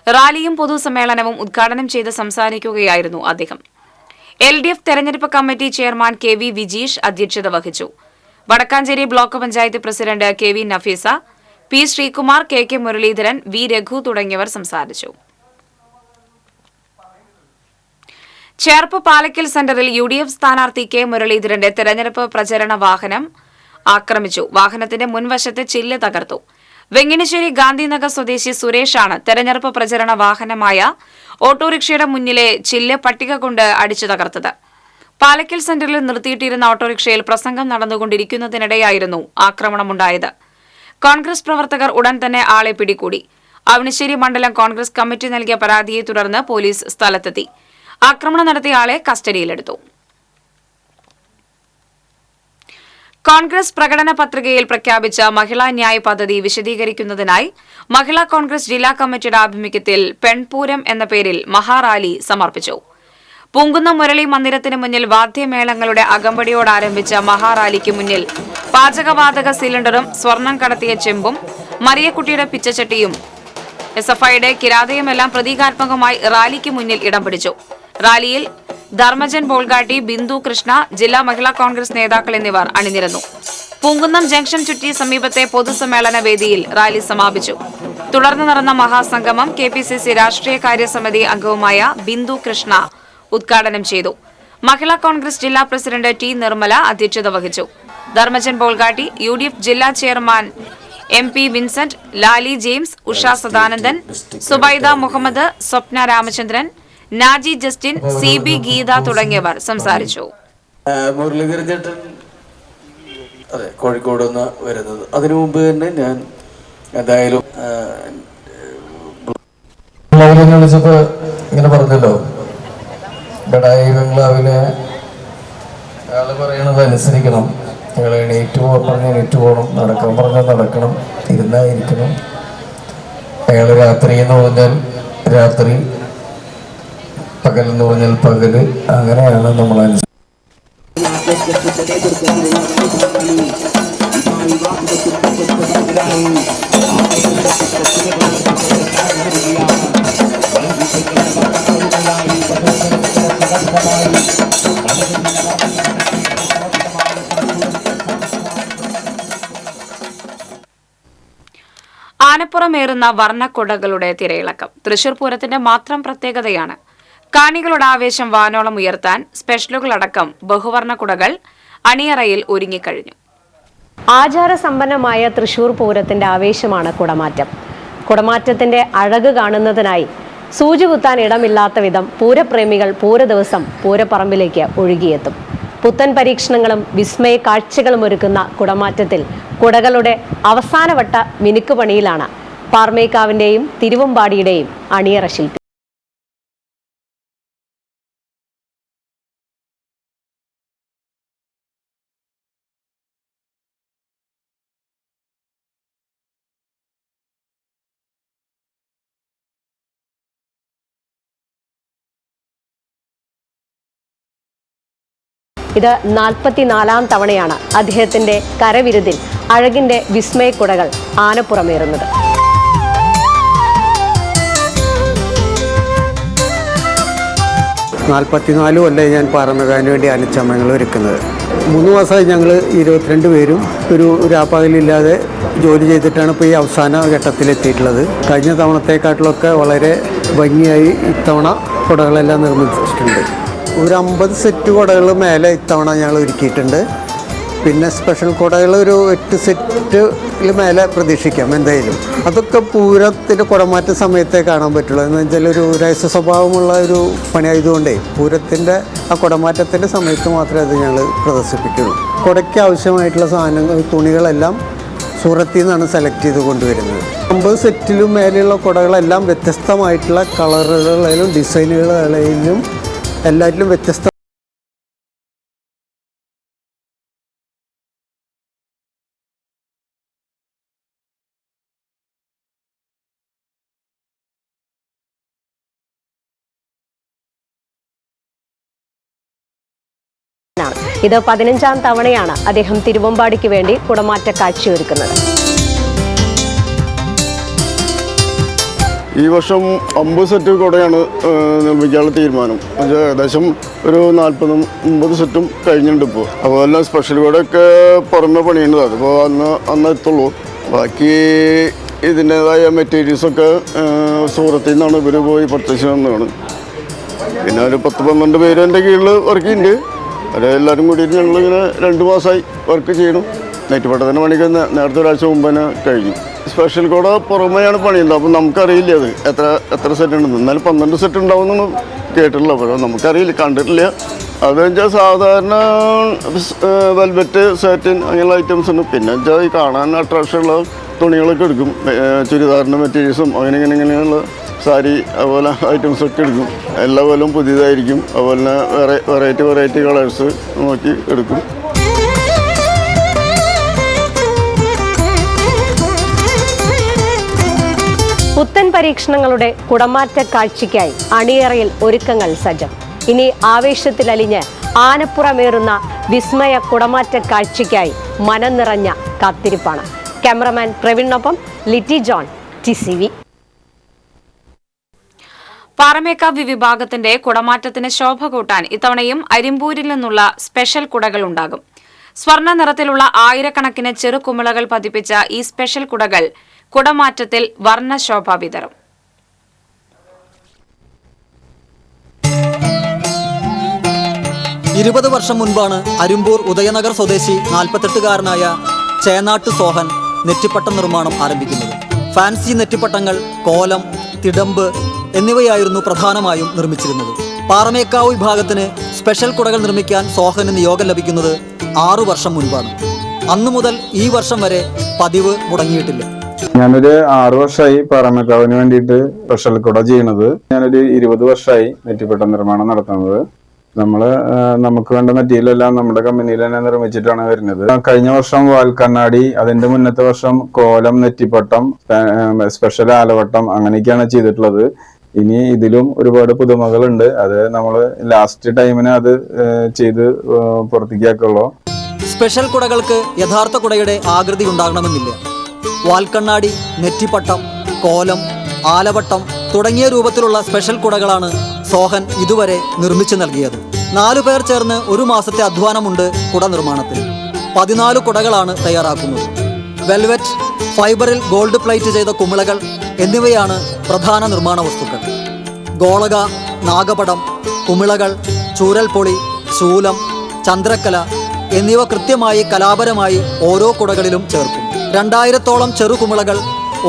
റാലിയും പൊതുസമ്മേളനവും ഉദ്ഘാടനം ചെയ്ത് സംസാരിക്കുകയായിരുന്നു അദ്ദേഹം. LDF തെരഞ്ഞെടുപ്പ് കമ്മിറ്റി ചെയർമാൻ KV വിജീഷ് അധ്യക്ഷത വഹിച്ചു. Vadakkanchery block panchayat president KV Nafeesa, P. Sreekumar, KK Muraleedharan, V. Raghu തുടങ്ങിയവർ സംസാരിച്ചു. ചേർപ്പ് പാലക്കൽ സെന്ററിൽ UDF സ്ഥാനാർത്ഥി K. മുരളീധരന്റെ തെരഞ്ഞെടുപ്പ് പ്രചരണ വാഹനം ആക്രമിച്ചു. വാഹനത്തിന്റെ മുൻവശത്തെ ചില്ല് തകർത്തു. വെങ്ങിണിശ്ശേരി ഗാന്ധിനഗർ സ്വദേശി സുരേഷാണ് തെരഞ്ഞെടുപ്പ് പ്രചരണ വാഹനമായ ഓട്ടോറിക്ഷയുടെ മുന്നിലെ ചില്ല് പട്ടിക കൊണ്ട് അടിച്ചു തകർത്തത്. പാലക്കൽ സെന്ററിൽ നിർത്തിയിട്ടിരുന്ന ഓട്ടോറിക്ഷയിൽ പ്രസംഗം നടന്നുകൊണ്ടിരിക്കുന്നതിനിടെയായിരുന്നു ആക്രമണമുണ്ടായത്. കോൺഗ്രസ് പ്രവർത്തകർ ഉടൻ തന്നെ ആളെ പിടികൂടി. അവണിശ്ശേരി മണ്ഡലം കോൺഗ്രസ് കമ്മിറ്റി നൽകിയ പരാതിയെ തുടർന്ന് പോലീസ് സ്ഥലത്തെത്തി. ആക്രമണം നടത്തിയ ആളെ കസ്റ്റഡിയിലെടുത്തു. കോൺഗ്രസ് പ്രകടന പത്രികയിൽ പ്രഖ്യാപിച്ച മഹിളാ ന്യായ് പദ്ധതി വിശദീകരിക്കുന്നതിനായി മഹിളാ കോൺഗ്രസ് ജില്ലാ കമ്മിറ്റിയുടെ ആഭിമുഖ്യത്തിൽ പെൺപൂരം എന്ന പേരിൽ മഹാറാലി സമർപ്പിച്ചു. പൂങ്കുന്നം മുരളി മന്ദിരത്തിന് മുന്നിൽ വാദ്യമേളങ്ങളുടെ അകമ്പടിയോട് ആരംഭിച്ച മഹാറാലിക്ക് മുന്നിൽ പാചകവാതക സിലിണ്ടറും സ്വർണം കടത്തിയ ചെമ്പും മറിയക്കുട്ടിയുടെ പിച്ചച്ചട്ടിയും SFIയുടെ കിരാതയുമെല്ലാം പ്രതീകാത്മകമായി റാലിക്ക് മുന്നിൽ ഇടം പിടിച്ചു. റാലിയിൽ ധർമ്മജൻ ബോൾഗാട്ടി, ബിന്ദു കൃഷ്ണ, ജില്ലാ മഹിളാ കോൺഗ്രസ് നേതാക്കൾ എന്നിവർ അണിനിരന്നു. പൂങ്കുന്നം ജംഗ്ഷൻ ചുറ്റി സമീപത്തെ പൊതുസമ്മേളന വേദിയിൽ റാലി സമാപിച്ചു. തുടർന്ന് നടന്ന മഹാസംഗമം KPCC രാഷ്ട്രീയകാര്യ സമിതി അംഗവുമായ ബിന്ദു കൃഷ്ണ ഉദ്ഘാടനം ചെയ്തു. മഹിളാ കോൺഗ്രസ് ജില്ലാ പ്രസിഡന്റ് T. നിർമ്മല അധ്യക്ഷത വഹിച്ചു. ധർമ്മജൻ ബോൾഗാട്ടി, UDF ജില്ലാ chairman MP Vincent, Lali James, Usha Sadanandan, Subaida Muhammad, Swapna Ramachandran, Naji Justin, CB Geetha തുടങ്ങിയവർ സംസാരിച്ചു. മുരളീധരൻ ചേട്ടൻ അതെ കോഴിക്കോട് നിന്ന് വരുന്നത്. അതിനു മുമ്പ് തന്നെ ഞാൻ എന്തായാലും വിളിച്ചപ്പോ ഇങ്ങനെ പറഞ്ഞല്ലോ, ബഡായി ബംഗ്ലാവിലെ അയാള് പറയണത് അനുസരിക്കണം, ഞങ്ങൾ എണീറ്റ് പറഞ്ഞ എണീറ്റ് പോകണം, നടക്കാൻ പറഞ്ഞാൽ നടക്കണം, ഇരുന്നായിരിക്കണം. അയാൾ രാത്രി എന്ന് പറഞ്ഞാൽ രാത്രി, പകലെന്ന് പറഞ്ഞാൽ പകല്, അങ്ങനെയാണ് നമ്മൾ അനുസരിക്കുന്നത്. ആനപ്പുറമേറുന്ന വർണ്ണക്കുടകളുടെ തിരയിളക്കം തൃശൂർ പൂരത്തിന്റെ മാത്രം പ്രത്യേകതയാണ്. കാണികളുടെ ആവേശം വാനോളം ഉയർത്താൻ സ്പെഷ്യലുകളടക്കം ബഹുവർണ്ണ കുടകൾ അണിയറയിൽ ഒരുങ്ങിക്കഴിഞ്ഞു. ആചാരസമ്പന്നമായ തൃശൂർ പൂരത്തിന്റെ ആവേശമാണ് കുടമാറ്റം. കുടമാറ്റത്തിന്റെ അഴക് കാണുന്നതിനായി സൂചി കുത്താൻ ഇടമില്ലാത്ത വിധം പൂരപ്രേമികൾ പൂരദിവസം പൂരപ്പറമ്പിലേക്ക് ഒഴുകിയെത്തും. പുത്തൻ പരീക്ഷണങ്ങളും വിസ്മയ കാഴ്ചകളും ഒരുക്കുന്ന കുടമാറ്റത്തിൽ കുടകളുടെ അവസാനവട്ട മിനുക്കുപണിയിലാണ് പാർമേക്കാവിന്റെയും തിരുവമ്പാടിയുടെയും അണിയറ ശില്പി. ഇത് 44-ാം തവണയാണ് അദ്ദേഹത്തിന്റെ കരവിരുതിൽ അഴകിന്റെ വിസ്മയക്കുടകൾ ആനപ്പുറമേറുന്നത്. കൊല്ലമായി ഞാൻ പാറമേക്കാവിന് വേണ്ടി ആനച്ചമയങ്ങൾ ഒരുക്കുന്നത്. 3 മാസമായി ഞങ്ങൾ 22 പേരും ഒരു രാപ്പകലില്ലാതെ ജോലി ചെയ്തിട്ടാണ് ഇപ്പോൾ ഈ അവസാന ഘട്ടത്തിലെത്തിയിട്ടുള്ളത്. കഴിഞ്ഞ തവണത്തെക്കാട്ടിലൊക്കെ വളരെ ഭംഗിയായി ഇത്തവണ കുടകളെല്ലാം നിർമ്മിച്ചിട്ടുണ്ട്. ഒരു 50 സെറ്റ് കുടകൾ മേലെ ഇത്തവണ ഞങ്ങൾ ഒരുക്കിയിട്ടുണ്ട്. പിന്നെ സ്പെഷ്യൽ കുടകൾ ഒരു 8 സെറ്റിൽ മേലെ പ്രതീക്ഷിക്കാം എന്തായാലും. അതൊക്കെ പൂരത്തിൻ്റെ കുടമാറ്റ സമയത്തേ കാണാൻ പറ്റുള്ളൂ. എന്ന് വെച്ചാൽ ഒരു രഹസ്യ സ്വഭാവമുള്ള ഒരു പണിയായതുകൊണ്ടേ പൂരത്തിൻ്റെ ആ കുടമാറ്റത്തിൻ്റെ സമയത്ത് മാത്രമേ അത് ഞങ്ങൾ പ്രദർശിപ്പിക്കുള്ളൂ. കുടയ്ക്ക് ആവശ്യമായിട്ടുള്ള സാധനങ്ങൾ തുണികളെല്ലാം സൂറത്തിൽ നിന്നാണ് സെലക്ട് ചെയ്ത് കൊണ്ടുവരുന്നത്. 50 സെറ്റിലും മേലെയുള്ള കുടകളെല്ലാം വ്യത്യസ്തമായിട്ടുള്ള കളറുകളിലും ഡിസൈനുകളിലും എല്ലാറ്റിലും വ്യത്യസ്ത. ഇത് 15-ാം തവണയാണ് അദ്ദേഹം തിരുവമ്പാടിക്ക് വേണ്ടി കുടമാറ്റ കാഴ്ചയൊരുക്കുന്നത്. ഈ വർഷം 50 സെറ്റ് കുടയാണ് നിർമ്മിക്കാനുള്ള തീരുമാനം. ഏകദേശം ഒരു 40-50 സെറ്റും കഴിഞ്ഞിട്ടുണ്ട് ഇപ്പോൾ. അപ്പോൾ എല്ലാം സ്പെഷ്യൽ കുടയൊക്കെ പുറമെ പണിയേണ്ടത്. അതിപ്പോൾ അന്ന് എത്തുള്ളൂ. ബാക്കി ഇതിൻ്റെതായ മെറ്റീരിയൽസൊക്കെ സൂറത്തിൽ നിന്നാണ് ഇവർ പോയി പർച്ചേസ് ചെയ്യുന്നതാണ്. പിന്നെ ഒരു 10-12 പേര് എൻ്റെ കീഴിൽ വർക്ക് ചെയ്യുന്നുണ്ട്. അവരെല്ലാവരും കൂടിയിട്ട് ഞങ്ങളിങ്ങനെ 2 മാസമായി വർക്ക് ചെയ്യണം. നെറ്റുപട്ടത്തിൻ്റെ പണിക്ക് നേരത്തെ ഒരാഴ്ച മുമ്പ് തന്നെ കഴിഞ്ഞു. സ്പെഷ്യൽ കുട പുറമെയാണ് പണിയുന്നത്. അപ്പം നമുക്കറിയില്ല അത് എത്ര സെറ്റ് ഉണ്ടെന്ന്. എന്നാലും 12 സെറ്റ് ഉണ്ടാവുമെന്നാണ് കേട്ടിട്ടുള്ളത്. അപ്പോൾ നമുക്കറിയില്ല, കണ്ടിട്ടില്ല. അത് വെച്ചാൽ സാധാരണ വെൽവെറ്റ്, സാറ്റിൻ അങ്ങനെയുള്ള ഐറ്റംസ് ഉണ്ട്. പിന്നെ വെച്ചാൽ ഈ കാണാൻ അട്രാക്ഷനുള്ള തുണികളൊക്കെ എടുക്കും. ചുരിദാറിൻ്റെ മെറ്റീരിയൽസും അങ്ങനെയുള്ള സാരി അതുപോലെ ഐറ്റംസൊക്കെ എടുക്കും. എല്ലാ കൊല്ലം പുതിയതായിരിക്കും. അതുപോലെ തന്നെ വെറൈറ്റി കളേഴ്സ് നോക്കി എടുക്കും. പുത്തൻ പരീക്ഷണങ്ങളുടെ കുടമാറ്റ കാഴ്ചയ്ക്കായി അണിയറയിൽ ഒരുക്കങ്ങൾ സജ്ജം. ഇനി ആവേശത്തിലലിഞ്ഞ് ആനപ്പുറമേറുന്ന വിസ്മയ കുടമാറ്റ കാഴ്ചയ്ക്കായി മനം നിറഞ്ഞ കാത്തിരിപ്പാണ്. ക്യാമറമാൻ പ്രവീണിനൊപ്പം ലിറ്റി ജോൺ, TCV. പാറമേക്കാവ് വിഭാഗത്തിന്റെ കുടമാറ്റത്തിന് ശോഭ കൂട്ടാൻ ഇത്തവണയും അരിമ്പൂരിൽ നിന്നുള്ള സ്പെഷ്യൽ കുടകൾ ഉണ്ടാകും. സ്വർണ്ണ നിറത്തിലുള്ള ആയിരക്കണക്കിന് ചെറുകുമിളകൾ പതിപ്പിച്ച ഈ സ്പെഷ്യൽ കുടകൾ കുടമാറ്റത്തിൽ വർണ്ണശോഭ വിതറും. ഇരുപത് വർഷം മുൻപാണ് അരിമ്പൂർ ഉദയനഗർ സ്വദേശി 48-കാരനായ ചേനാട്ട് സോഹൻ നെറ്റിപ്പട്ടം നിർമ്മാണം ആരംഭിക്കുന്നത്. ഫാൻസി നെറ്റിപ്പട്ടങ്ങൾ, കോലം, തിടമ്പ് എന്നിവയായിരുന്നു പ്രധാനമായും നിർമ്മിച്ചിരുന്നത്. പാറമേക്കാവ് വിഭാഗത്തിന് സ്പെഷ്യൽ കുടകൾ നിർമ്മിക്കാൻ സോഹന് നിയോഗം ലഭിക്കുന്നത് 6 വർഷം മുൻപാണ്. അന്നു മുതൽ ഈ വർഷം വരെ പതിവ് മുടങ്ങിയിട്ടില്ല. ഞാനൊരു 6 വർഷമായി പാറമേക്കാവിന് വേണ്ടിയിട്ട് സ്പെഷ്യൽ കുട ചെയ്യണത്. ഞാനൊരു 20 വർഷമായി നെറ്റിപ്പട്ട നിർമ്മാണം നടത്തുന്നത്. നമുക്ക് വേണ്ട മെറ്റീരിയൽ എല്ലാം നമ്മുടെ കമ്പനിയിൽ തന്നെ നിർമ്മിച്ചിട്ടാണ് വരുന്നത്. കഴിഞ്ഞ വർഷം വാൽക്കണ്ണാടി, അതിന്റെ മുന്നത്തെ വർഷം കോലം, നെറ്റിപ്പട്ടം, സ്പെഷ്യൽ ആലവട്ടം അങ്ങനെയൊക്കെയാണ് ചെയ്തിട്ടുള്ളത്. ഇനി ഇതിലും ഒരുപാട് പുതുമകളുണ്ട്. അത് നമ്മൾ ലാസ്റ്റ് ടൈമിന് അത് ചെയ്ത് പുറത്തേക്കാക്കുള്ളൂ. സ്പെഷ്യൽ കുടകൾക്ക് യഥാർത്ഥ കുടയുടെ ആകൃതി ഉണ്ടാകണമെന്നില്ല. വാൽക്കണ്ണാടി, നെറ്റിപ്പട്ടം, കോലം, ആലവട്ടം തുടങ്ങിയ രൂപത്തിലുള്ള സ്പെഷ്യൽ കുടകളാണ് സോഹൻ ഇതുവരെ നിർമ്മിച്ചു നൽകിയത്. 4 പേർ ചേർന്ന് 1 മാസത്തെ അധ്വാനമുണ്ട് കുട നിർമ്മാണത്തിൽ. 14 കുടകളാണ് തയ്യാറാക്കുന്നത്. വെൽവെറ്റ്, ഫൈബറിൽ ഗോൾഡ് പ്ലേറ്റ് ചെയ്ത കുമിളകൾ എന്നിവയാണ് പ്രധാന നിർമ്മാണ വസ്തുക്കൾ. ഗോളക, നാഗപടം, കുമിളകൾ, ചൂരൽപ്പൊളി, ശൂലം, ചന്ദ്രക്കല എന്നിവ കൃത്യമായി കലാപരമായി ഓരോ കുടകളിലും ചേർക്കും. 2000-ഓളം ചെറുകുമിളകൾ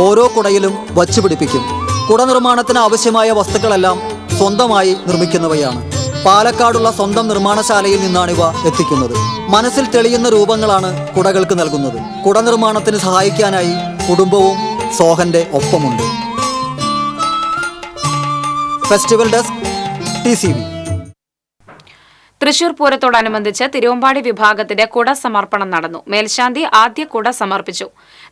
ഓരോ കുടയിലും വച്ചുപിടിപ്പിക്കും. കുട നിർമ്മാണത്തിന് ആവശ്യമായ വസ്തുക്കളെല്ലാം സ്വന്തമായി നിർമ്മിക്കുന്നവയാണ്. പാലക്കാടുള്ള സ്വന്തം നിർമ്മാണശാലയിൽ നിന്നാണിവ എത്തിക്കുന്നത്. മനസ്സിൽ തെളിയുന്ന രൂപങ്ങളാണ് കുടകൾക്ക് നൽകുന്നത്. കുട നിർമ്മാണത്തിന് സഹായിക്കാനായി കുടുംബവും സോഹന്റെ ഒപ്പമുണ്ട്. Festival desk, TCV. തൃശൂർ പൂരത്തോടനുബന്ധിച്ച് തിരുവമ്പാടി വിഭാഗത്തിന്റെ കുട സമർപ്പണം നടന്നു. മേൽശാന്തി ആദ്യ കുട സമർപ്പിച്ചു.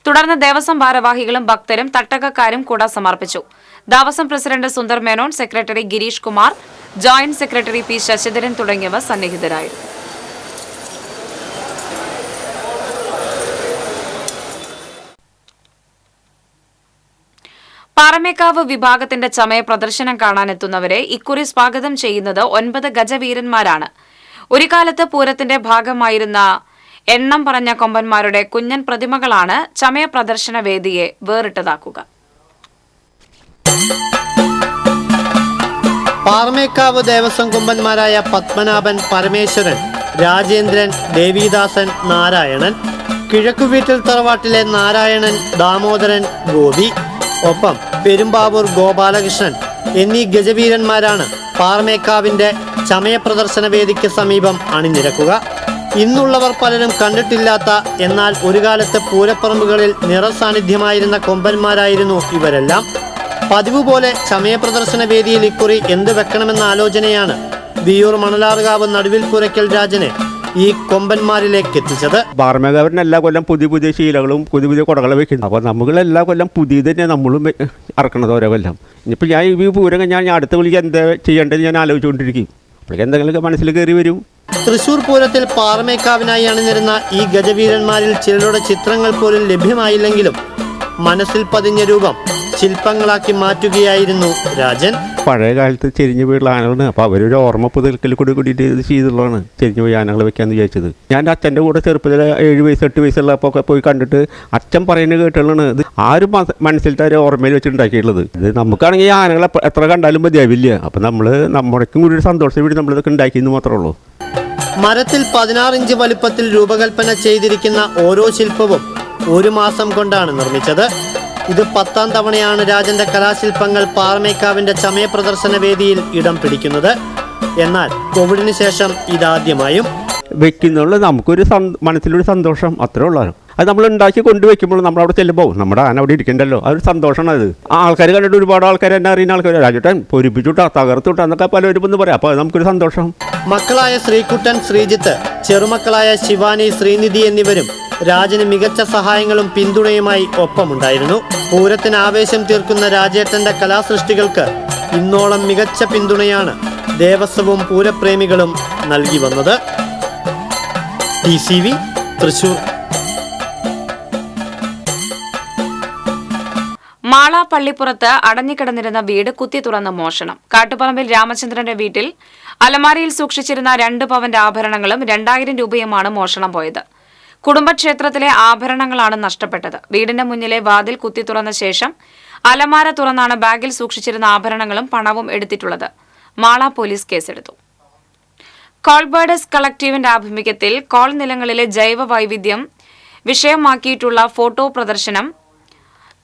തുടർന്ന് ദേവസ്വം ഭാരവാഹികളും ഭക്തരും തട്ടകക്കാരും കുട സമർപ്പിച്ചു. Devaswom president Sundar Menon, secretary Girish Kumar, joint secretary P. Sasidharan തുടങ്ങിയവർ സന്നിഹിതരായിരുന്നു. പാറമേക്കാവ് വിഭാഗത്തിന്റെ ചമയ പ്രദർശനം കാണാനെത്തുന്നവരെ ഇക്കുറി സ്വാഗതം ചെയ്യുന്നത് 9 ഗജവീരന്മാരാണ്. ഒരു കാലത്ത് പൂരത്തിന്റെ ഭാഗമായിരുന്ന എണ്ണം പറഞ്ഞ കൊമ്പന്മാരുടെ കുഞ്ഞൻ പ്രതിമകളാണ് ചമയ പ്രദർശന വേദിയെ വേറിട്ടതാക്കുക. പാറമേക്കാവ് ദേവസ്വം കൊമ്പന്മാരായ പത്മനാഭൻ, പരമേശ്വരൻ, രാജേന്ദ്രൻ, ദേവിദാസൻ, നാരായണൻ, കിഴക്കുവീട്ടിൽ തറവാട്ടിലെ നാരായണൻ, ദാമോദരൻ, ഗോപി, ഒപ്പം പെരുമ്പാവൂർ ഗോപാലകൃഷ്ണൻ എന്നീ ഗജവീരന്മാരാണ് പാറമേക്കാവിന്റെ ചമയ പ്രദർശന വേദിക്ക് സമീപം അണിനിരക്കുക. ഇന്നുള്ളവർ പലരും കണ്ടിട്ടില്ലാത്ത, എന്നാൽ ഒരു കാലത്ത് പൂരപ്പറമ്പുകളിൽ നിറസാന്നിധ്യമായിരുന്ന കൊമ്പന്മാരായിരുന്നു ഇവരെല്ലാം. പതിവ് പോലെ ചമയ പ്രദർശന വേദിയിൽ ഇക്കുറി എന്ത് വെക്കണമെന്ന ആലോചനയാണ് വിയൂർ മണലാർകാവ് നടുവിൽ പുരയ്ക്കൽ രാജനെ ഈ കൊമ്പന്മാരിലേക്ക് എത്തിച്ചത്. പാറമേക്കാവിന് എല്ലാ കൊല്ലം പുതിയ ശീലകളും പുതിയ കുടകളും വെക്കുന്നു. അപ്പോൾ നമ്മൾ എല്ലാ കൊല്ലം പുതിയത് തന്നെ നമ്മളും ഇറക്കണത് ഓരോ കൊല്ലം. ഇനിയിപ്പോൾ ഞാൻ ഈ പൂരം ഞാൻ അടുത്ത വിളിക്ക് എന്താ ചെയ്യേണ്ടത് ഞാൻ ആലോചിച്ചുകൊണ്ടിരിക്കും. അപ്പോൾ എന്തെങ്കിലുമൊക്കെ മനസ്സിൽ കയറി വരും. തൃശൂർ പൂരത്തിൽ പാറമേക്കാവിനായി അണിനിരുന്ന ഈ ഗജവീരന്മാരിൽ ചിലരുടെ ചിത്രങ്ങൾ പോലും ലഭ്യമായില്ലെങ്കിലും മനസ്സിൽ പതിഞ്ഞ രൂപം ശില്പങ്ങളാക്കി മാറ്റുകയായിരുന്നു രാജൻ. പഴയ കാലത്ത് ചെരിഞ്ഞു പോയുള്ള ആനകളാണ്. അപ്പോൾ അവരൊരു ഓർമ്മ പുതുക്കൽ കൂടിയിട്ട് ഇത് ചെയ്തുള്ളതാണ് ചെരിഞ്ഞു പോയി ആനകൾ വെക്കാമെന്ന് വിചാരിച്ചത്. ഞാൻ അച്ഛൻ്റെ കൂടെ ചെറുപ്പത്തിൽ 7 വയസ്സ് 8 വയസ്സുള്ളപ്പോൾ ഒക്കെ പോയി കണ്ടിട്ട് അച്ഛൻ പറയുന്നത് കേട്ടുള്ളതാണ്. ഇത് ആരും മനസ്സിലത്തെ ഒരു ഓർമ്മയിൽ വെച്ചിട്ടുണ്ടാക്കിയിട്ടുള്ളത്. ഇത് നമുക്കാണെങ്കിൽ ആനകളെ എത്ര കണ്ടാലും മതിയാവില്ല. അപ്പം നമ്മുടെക്കും കൂടി ഒരു സന്തോഷം വേണ്ടി നമ്മളിതൊക്കെ ഉണ്ടാക്കിയെന്ന് മാത്രമേ ഉള്ളൂ. മരത്തിൽ 16 ഇഞ്ച് വലുപ്പത്തിൽ രൂപകൽപ്പന ചെയ്തിരിക്കുന്ന ഓരോ ശില്പവും 1 മാസം കൊണ്ടാണ് നിർമ്മിച്ചത്. ഇത് 10ാം തവണയാണ് രാജന്റെ കലാശില്പങ്ങൾ പാറമേക്കാവിന്റെ ചമയ പ്രദർശന വേദിയിൽ ഇടം പിടിക്കുന്നത്. എന്നാൽ കോവിഡിന് ശേഷം ഇതാദ്യമായും വെക്കുന്നുള്ള നമുക്കൊരു മനസ്സിലൊരു സന്തോഷം അത്രേ ഉള്ളൂ. അത് നമ്മൾ ഉണ്ടാക്കി കൊണ്ടുവയ്ക്കുമ്പോൾ നമ്മളവിടെ ചെല്ലുമ്പോൾ നമ്മുടെ ആന അവിടെ ഇരിക്കണ്ടല്ലോ, അതൊരു സന്തോഷമാണ്. അത് ആൾക്കാർ കണ്ടിട്ട് ഒരുപാട് ആൾക്കാർ എന്നെ അറിയുന്ന ആൾക്കാർ രാജേട്ടൻ പൊരിപ്പിച്ചുട്ടാ തകർത്തുട്ടാ എന്നൊക്കെ പലരും ഒന്ന് പറയാം. അപ്പോൾ നമുക്കൊരു സന്തോഷം. മക്കളായ ശ്രീകുട്ടൻ, ശ്രീജിത്ത്, ചെറുമക്കളായ ശിവാനി, ശ്രീനിധി എന്നിവരും രാജന് മികച്ച സഹായങ്ങളും പിന്തുണയുമായി ഒപ്പമുണ്ടായിരുന്നു. പൂരത്തിന് ആവേശം തീർക്കുന്ന രാജേട്ടന്റെ കലാസൃഷ്ടികൾക്ക് ഇന്നോളം മികച്ച പിന്തുണയാണ് ദേവസ്വവും പൂരപ്രേമികളും നൽകി വന്നത്. TCV, തൃശൂർ. മാള പള്ളിപ്പുറത്ത് അടഞ്ഞുകിടന്നിരുന്ന വീട് കുത്തി തുറന്ന് മോഷണം. കാട്ടുപറമ്പിൽ രാമചന്ദ്രന്റെ വീട്ടിൽ അലമാരയിൽ സൂക്ഷിച്ചിരുന്ന 2 പവന്റെ ആഭരണങ്ങളും 2000 രൂപയുമാണ് മോഷണം പോയത്. കുടുംബക്ഷേത്രത്തിലെ ആഭരണങ്ങളാണ് നഷ്ടപ്പെട്ടത്. വീടിന്റെ മുന്നിലെ വാതിൽ കുത്തി തുറന്ന ശേഷം അലമാര തുറന്നാണ് ബാഗിൽ സൂക്ഷിച്ചിരുന്ന ആഭരണങ്ങളും പണവും എടുത്തിട്ടുള്ളത്. മാള പോലീസ് കേസെടുത്തു. കോൾബേർഡസ് കളക്ടീവിന്റെ ആഭിമുഖ്യത്തിൽ കോൾ നിലങ്ങളിലെ ജൈവ വൈവിധ്യം വിഷയമാക്കിയിട്ടുള്ള ഫോട്ടോ പ്രദർശനം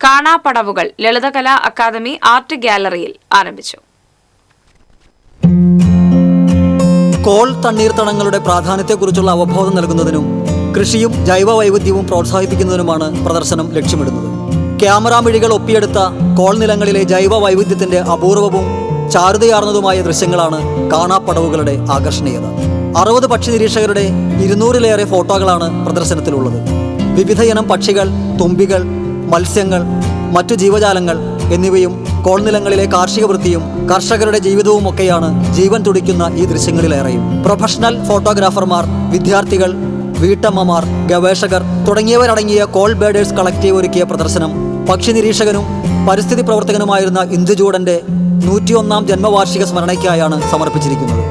കാണാപ്പടവുകൾ ലളിതകലാ അക്കാദമി ആർട്ട് ഗാലറിയിൽ ആരംഭിച്ചു. കോൾ തണ്ണീർത്തടങ്ങളുടെ പ്രാധാന്യത്തെക്കുറിച്ചുള്ള അവബോധം നൽകുന്നതിനും കൃഷിയും ജൈവ വൈവിധ്യവും പ്രോത്സാഹിപ്പിക്കുന്നതിനുമാണ് പ്രദർശനം ലക്ഷ്യമിടുന്നത്. ക്യാമറ മിഴികൾ ഒപ്പിയെടുത്ത കോൾ നിലങ്ങളിലെ ജൈവ വൈവിധ്യത്തിന്റെ അപൂർവവും ചാരുതയാർന്നതുമായ ദൃശ്യങ്ങളാണ് കാണാപ്പടവുകളുടെ ആകർഷണീയത. 60 പക്ഷി നിരീക്ഷകരുടെ 200-ലേറെ ഫോട്ടോകളാണ് പ്രദർശനത്തിലുള്ളത്. വിവിധയിനം പക്ഷികൾ, തുമ്പികൾ, മത്സ്യങ്ങൾ, മറ്റു ജീവജാലങ്ങൾ എന്നിവയും കോൾനിലങ്ങളിലെ കാർഷിക വൃത്തിയും കർഷകരുടെ ജീവിതവും ഒക്കെയാണ് ജീവൻ തുടിക്കുന്ന ഈ ദൃശ്യങ്ങളിലേറെയും. പ്രൊഫഷണൽ ഫോട്ടോഗ്രാഫർമാർ, വിദ്യാർത്ഥികൾ, വീട്ടമ്മമാർ, ഗവേഷകർ തുടങ്ങിയവരടങ്ങിയ കോൾ ബേഡേഴ്സ് കളക്റ്റീവ് ഒരുക്കിയ പ്രദർശനം പക്ഷി നിരീക്ഷകനും പരിസ്ഥിതി പ്രവർത്തകനുമായിരുന്ന ഇന്ദുചൂടന്റെ 101ാം ജന്മവാർഷിക സ്മരണയ്ക്കായാണ് സമർപ്പിച്ചിരിക്കുന്നത്.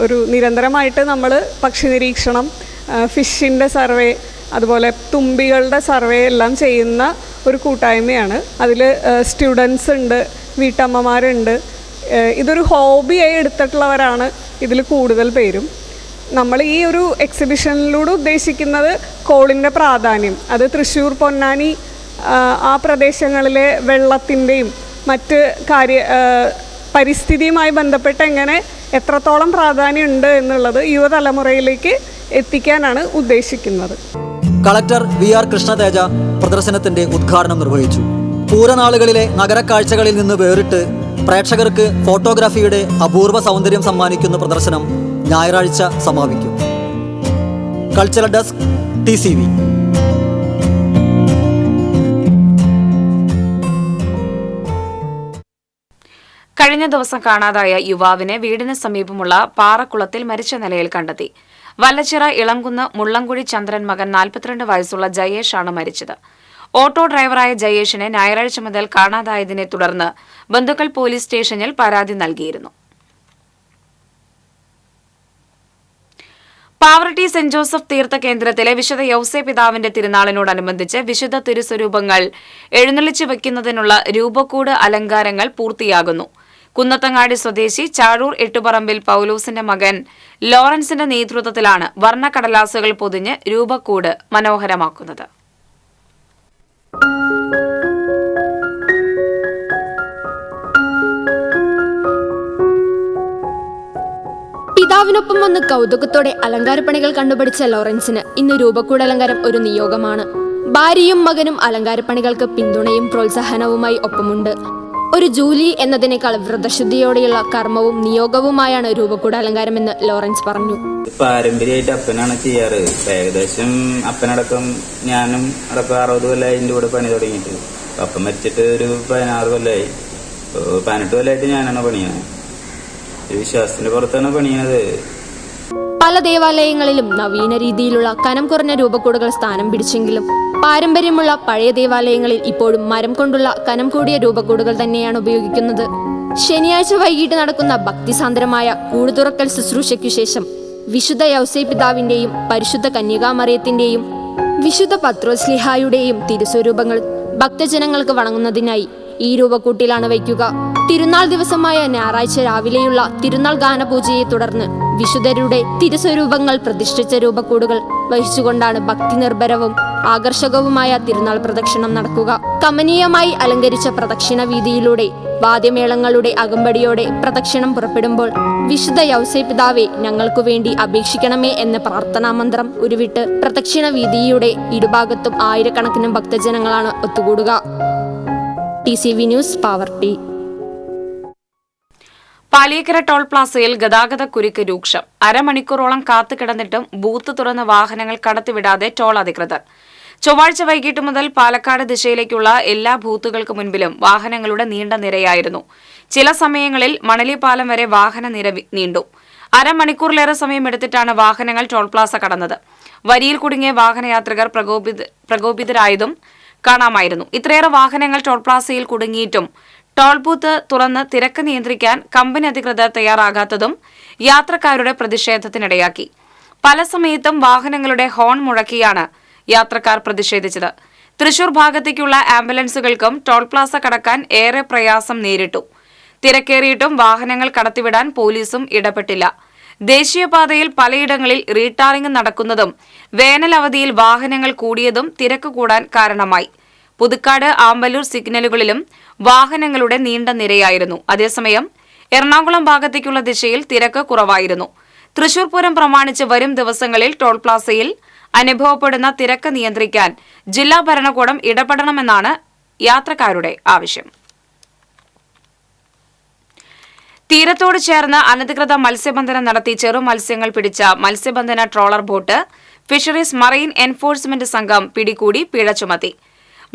ഒരു നിരന്തരമായിട്ട് നമ്മൾ പക്ഷി നിരീക്ഷണം, ഫിഷിൻ്റെ സർവേ, അതുപോലെ തുമ്പികളുടെ സർവേ എല്ലാം ചെയ്യുന്ന ഒരു കൂട്ടായ്മയാണ്. അതിൽ സ്റ്റുഡൻസ് ഉണ്ട്, വീട്ടമ്മമാരുണ്ട്. ഇതൊരു ഹോബിയായി എടുത്തിട്ടുള്ളവരാണ് ഇതിൽ കൂടുതൽ പേരും. നമ്മൾ ഈ ഒരു എക്സിബിഷനിലൂടെ ഉദ്ദേശിക്കുന്നത് കോളിൻ്റെ പ്രാധാന്യം, അത് തൃശ്ശൂർ, പൊന്നാനി ആ പ്രദേശങ്ങളിലെ വെള്ളത്തിൻ്റെയും മറ്റ് പരിസ്ഥിതിയുമായി ബന്ധപ്പെട്ട് എത്രത്തോളം പ്രാധാന്യമുണ്ട് എന്നുള്ളത് യുവതലമുറയിലേക്ക് എത്തിക്കാനാണ് ഉദ്ദേശിക്കുന്നത്. കളക്ടർ VR കൃഷ്ണതേജ പ്രദർശനത്തിന്റെ ഉദ്ഘാടനം നിർവഹിച്ചു. പൂരനാളുകളിലെ നഗരക്കാഴ്ചകളിൽ നിന്ന് വേറിട്ട് പ്രേക്ഷകർക്ക് ഫോട്ടോഗ്രാഫിയുടെ അപൂർവ സൗന്ദര്യം സമ്മാനിക്കുന്ന പ്രദർശനം ഞായറാഴ്ച സമാപിക്കും. Cultural desk, TCV. കഴിഞ്ഞ ദിവസം കാണാതായ യുവാവിനെ വീടിന് സമീപമുള്ള പാറക്കുളത്തിൽ മരിച്ച നിലയിൽ കണ്ടെത്തി. വല്ലച്ചിറ ഇളംകുന്ന് മുള്ളംകുഴി ചന്ദ്രൻ മകൻ 42 വയസ്സുള്ള ജയേഷ് ആണ് മരിച്ചത്. ഓട്ടോ ഡ്രൈവറായ ജയേഷിനെ ഞായറാഴ്ച മുതൽ കാണാതായതിനെ തുടർന്ന് ബന്ധുക്കൾ പോലീസ് സ്റ്റേഷനിൽ പരാതി നൽകിയിരുന്നു. പാവറട്ടി സെന്റ് ജോസഫ് തീർത്ഥ കേന്ദ്രത്തിലെ വിശുദ്ധ യൗസേ പിതാവിന്റെ തിരുനാളിനോടനുബന്ധിച്ച് വിശുദ്ധ തിരുസ്വരൂപങ്ങൾ എഴുന്നള്ളിച്ചു വയ്ക്കുന്നതിനുള്ള രൂപക്കൂട് അലങ്കാരങ്ങൾ പൂർത്തിയാകുന്നു. കുന്നത്തങ്ങാടി സ്വദേശി ചാഴൂർ എട്ടുപറമ്പിൽ പൌലോസിന്റെ മകൻ ലോറൻസിന്റെ നേതൃത്വത്തിലാണ് വർണ്ണക്കടലാസുകൾ പൊതിഞ്ഞ് രൂപക്കൂട് മനോഹരമാക്കുന്നത്. പിതാവിനൊപ്പം വന്ന് കൗതുകത്തോടെ അലങ്കാരപ്പണികൾ കണ്ടുപിടിച്ച ലോറൻസിന് ഇന്ന് രൂപക്കൂട് അലങ്കാരം ഒരു നിയോഗമാണ്. ഭാര്യയും മകനും അലങ്കാരപ്പണികൾക്ക് പിന്തുണയും പ്രോത്സാഹനവുമായി ഒപ്പമുണ്ട്. ഒരു ജോലി എന്നതിനേക്കാൾ വ്രതശുദ്ധിയോടെയുള്ള കർമ്മവും നിയോഗവുമായാണ് രൂപക്കൂട് അലങ്കാരമെന്ന് ലോറൻസ് പറഞ്ഞു. പാരമ്പര്യമായിട്ട് അപ്പനാണ് ചെയ്യാറ്. ഏകദേശം അപ്പനടക്കം ഞാനും അടക്കം 60 കൊല്ലമായി എൻ്റെ കൂടെ പണി തുടങ്ങിയിട്ട്. അപ്പം മരിച്ചിട്ട് ഒരു 16 കൊല്ലമായി. 18 കൊല്ലമായിട്ട് ഞാനാണ് പണിയുന്നത്. വിശ്വാസത്തിന്റെ പുറത്താണ് പണിയുന്നത്. പല ദേവാലയങ്ങളിലും നവീന രീതിയിലുള്ള കനം കുറഞ്ഞ രൂപക്കൂടുകൾ സ്ഥാനം പിടിച്ചെങ്കിലും പാരമ്പര്യമുള്ള പഴയ ദേവാലയങ്ങളിൽ ഇപ്പോഴും മരം കൊണ്ടുള്ള കനം കൂടിയ രൂപക്കൂടുകൾ തന്നെയാണ് ഉപയോഗിക്കുന്നത്. ശനിയാഴ്ച വൈകിട്ട് നടക്കുന്ന ഭക്തിസാന്ദ്രമായ കൂടുതുറക്കൽ ശുശ്രൂഷയ്ക്കു ശേഷം വിശുദ്ധ യൗസേ പിതാവിന്റെയും പരിശുദ്ധ കന്യകാമറിയത്തിന്റെയും വിശുദ്ധ പത്രോസ്ലിഹായുടെയും തിരുസ്വരൂപങ്ങൾ ഭക്തജനങ്ങൾക്ക് വണങ്ങുന്നതിനായി ഈ രൂപക്കൂട്ടിലാണ് വയ്ക്കുക. തിരുനാൾ ദിവസമായ ഞായറാഴ്ച രാവിലെയുള്ള തിരുനാൾ ഗാനപൂജയെ തുടർന്ന് വിശുദ്ധരുടെ തിരുസ്വരൂപങ്ങൾ പ്രതിഷ്ഠിച്ച രൂപക്കൂടുകൾ വഹിച്ചുകൊണ്ടാണ് ഭക്തി നിർഭരവും ആകർഷകവുമായ തിരുനാൾ പ്രദക്ഷിണം നടക്കുക. കമനീയമായി അലങ്കരിച്ച പ്രദക്ഷിണ വീതിയിലൂടെ വാദ്യമേളങ്ങളുടെ അകമ്പടിയോടെ പ്രദക്ഷിണം പുറപ്പെടുമ്പോൾ വിശുദ്ധ യൗസേ പിതാവെ ഞങ്ങൾക്കു വേണ്ടി അപേക്ഷിക്കണമേ എന്ന പ്രാർത്ഥനാമന്ത്രം ഉരുവിട്ട് പ്രദക്ഷിണ വീതിയുടെ ഇരുഭാഗത്തും ആയിരക്കണക്കിന് ഭക്തജനങ്ങളാണ് ഒത്തുകൂടുക. TCV news, Pavaratty. Paliyekkara toll പ്ലാസയിൽ ഗതാഗത കുരുക്ക് രൂക്ഷം. അരമണിക്കൂറോളം കാത്തുകിടന്നിട്ടും ബൂത്ത് തുറന്ന് വാഹനങ്ങൾ കടത്തിവിടാതെ ടോൾ അധികൃതർ. ചൊവ്വാഴ്ച വൈകിട്ട് മുതൽ പാലക്കാട് ദിശയിലേക്കുള്ള എല്ലാ ബൂത്തുകൾക്ക് മുൻപിലും വാഹനങ്ങളുടെ നീണ്ട നിരയായിരുന്നു. ചില സമയങ്ങളിൽ മണലിപ്പാലം വരെ വാഹന നിര നീണ്ടു. അരമണിക്കൂറിലേറെ സമയമെടുത്തിട്ടാണ് വാഹനങ്ങൾ ടോൾ പ്ലാസ കടന്നത്. വരിയിൽ കുടുങ്ങിയ വാഹനയാത്രികർ പ്രകോപിതരായതും കാണാമായിരുന്നു. ഇത്രയേറെ വാഹനങ്ങൾ ടോൾ പ്ലാസയിൽ കുടുങ്ങിയിട്ടും ടോൾ ബൂത്ത് തുറന്ന് തിരക്ക് നിയന്ത്രിക്കാൻ കമ്പനി അധികൃതർ തയ്യാറാകാത്തതും യാത്രക്കാരുടെ പ്രതിഷേധത്തിനിടയാക്കി. പല സമയത്തും വാഹനങ്ങളുടെ ഹോൺ മുഴക്കിയാണ് യാത്രക്കാർ പ്രതിഷേധിച്ചത്. തൃശൂർ ഭാഗത്തേക്കുള്ള ആംബുലൻസുകൾക്കും ടോൾ പ്ലാസ കടക്കാൻ ഏറെ പ്രയാസം നേരിട്ടു. തിരക്കേറിയിട്ടും വാഹനങ്ങൾ കടത്തിവിടാൻ പോലീസും ഇടപെട്ടില്ല. ദേശീയപാതയിൽ പലയിടങ്ങളിൽ റീടാറിംഗ് നടക്കുന്നതും വേനൽ അവധിയിൽ വാഹനങ്ങൾ കൂടിയതും തിരക്ക് കൂടാൻ കാരണമായി. പുതുക്കാട്, ആമ്പല്ലൂർ സിഗ്നലുകളിലും വാഹനങ്ങളുടെ നീണ്ട നിരയായിരുന്നു. അതേസമയം എറണാകുളം ഭാഗത്തേക്കുള്ള ദിശയിൽ തിരക്ക് കുറവായിരുന്നു. തൃശൂർ പൂരം പ്രമാണിച്ച് വരും ദിവസങ്ങളിൽ ടോൾ പ്ലാസയിൽ അനുഭവപ്പെടുന്ന തിരക്ക് നിയന്ത്രിക്കാൻ ജില്ലാ ഭരണകൂടം ഇടപെടണമെന്നാണ് യാത്രക്കാരുടെ ആവശ്യം. തീരത്തോട് ചേർന്ന് അനധികൃത മത്സ്യബന്ധനം നടത്തി ചെറു മത്സ്യങ്ങൾ പിടിച്ച മത്സ്യബന്ധന trawler boat fisheries marine enforcement സംഘം പിടികൂടി പിഴ ചുമത്തി.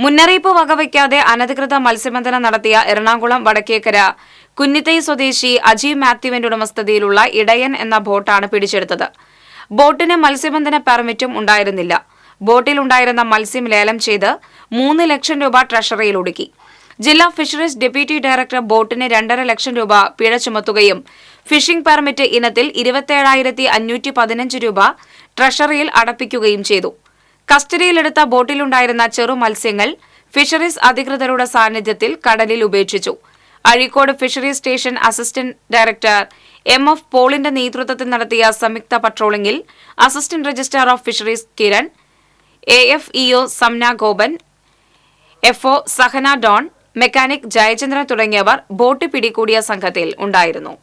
മുന്നറിയിപ്പ് വകവയ്ക്കാതെ അനധികൃത മത്സ്യബന്ധനം നടത്തിയ എറണാകുളം വടക്കേക്കര കുന്നിത്തൈ സ്വദേശി അജീവ് മാത്യുവിന്റെ ഉടമസ്ഥതയിലുള്ള ഇടയൻ എന്ന ബോട്ടാണ് പിടിച്ചെടുത്തത്. ബോട്ടിന് മത്സ്യബന്ധന പെർമിറ്റും ഉണ്ടായിരുന്നില്ല. ബോട്ടിലുണ്ടായിരുന്ന മത്സ്യം ലേലം ചെയ്ത് 3 ലക്ഷം രൂപ ട്രഷറിയിൽ ഒടുക്കി. ജില്ലാ ഫിഷറീസ് ഡെപ്യൂട്ടി ഡയറക്ടർ ബോട്ടിന് 2.5 ലക്ഷം രൂപ പിഴ ചുമത്തുകയും ഫിഷിംഗ് പെർമിറ്റ് ഇനത്തിൽ 27,515 രൂപ ട്രഷറിയിൽ അടപ്പിക്കുകയും ചെയ്തു. കസ്റ്റഡിയിലെടുത്ത ബോട്ടിലുണ്ടായിരുന്ന ചെറു മത്സ്യങ്ങൾ ഫിഷറീസ് അധികൃതരുടെ സാന്നിധ്യത്തിൽ കടലിൽ ഉപേക്ഷിച്ചു. Azhikode fisheries station assistant director MF പോളിന്റെ നേതൃത്വത്തിൽ നടത്തിയ സംയുക്ത പട്രോളിംഗിൽ assistant registrar of fisheries Kiran, AFEO Samna Gopan, FO Sahana Don, mechanic Jayachandran തുടങ്ങിയവർ ബോട്ട് പിടികൂടിയ സംഘത്തിൽ ഉണ്ടായിരുന്നു.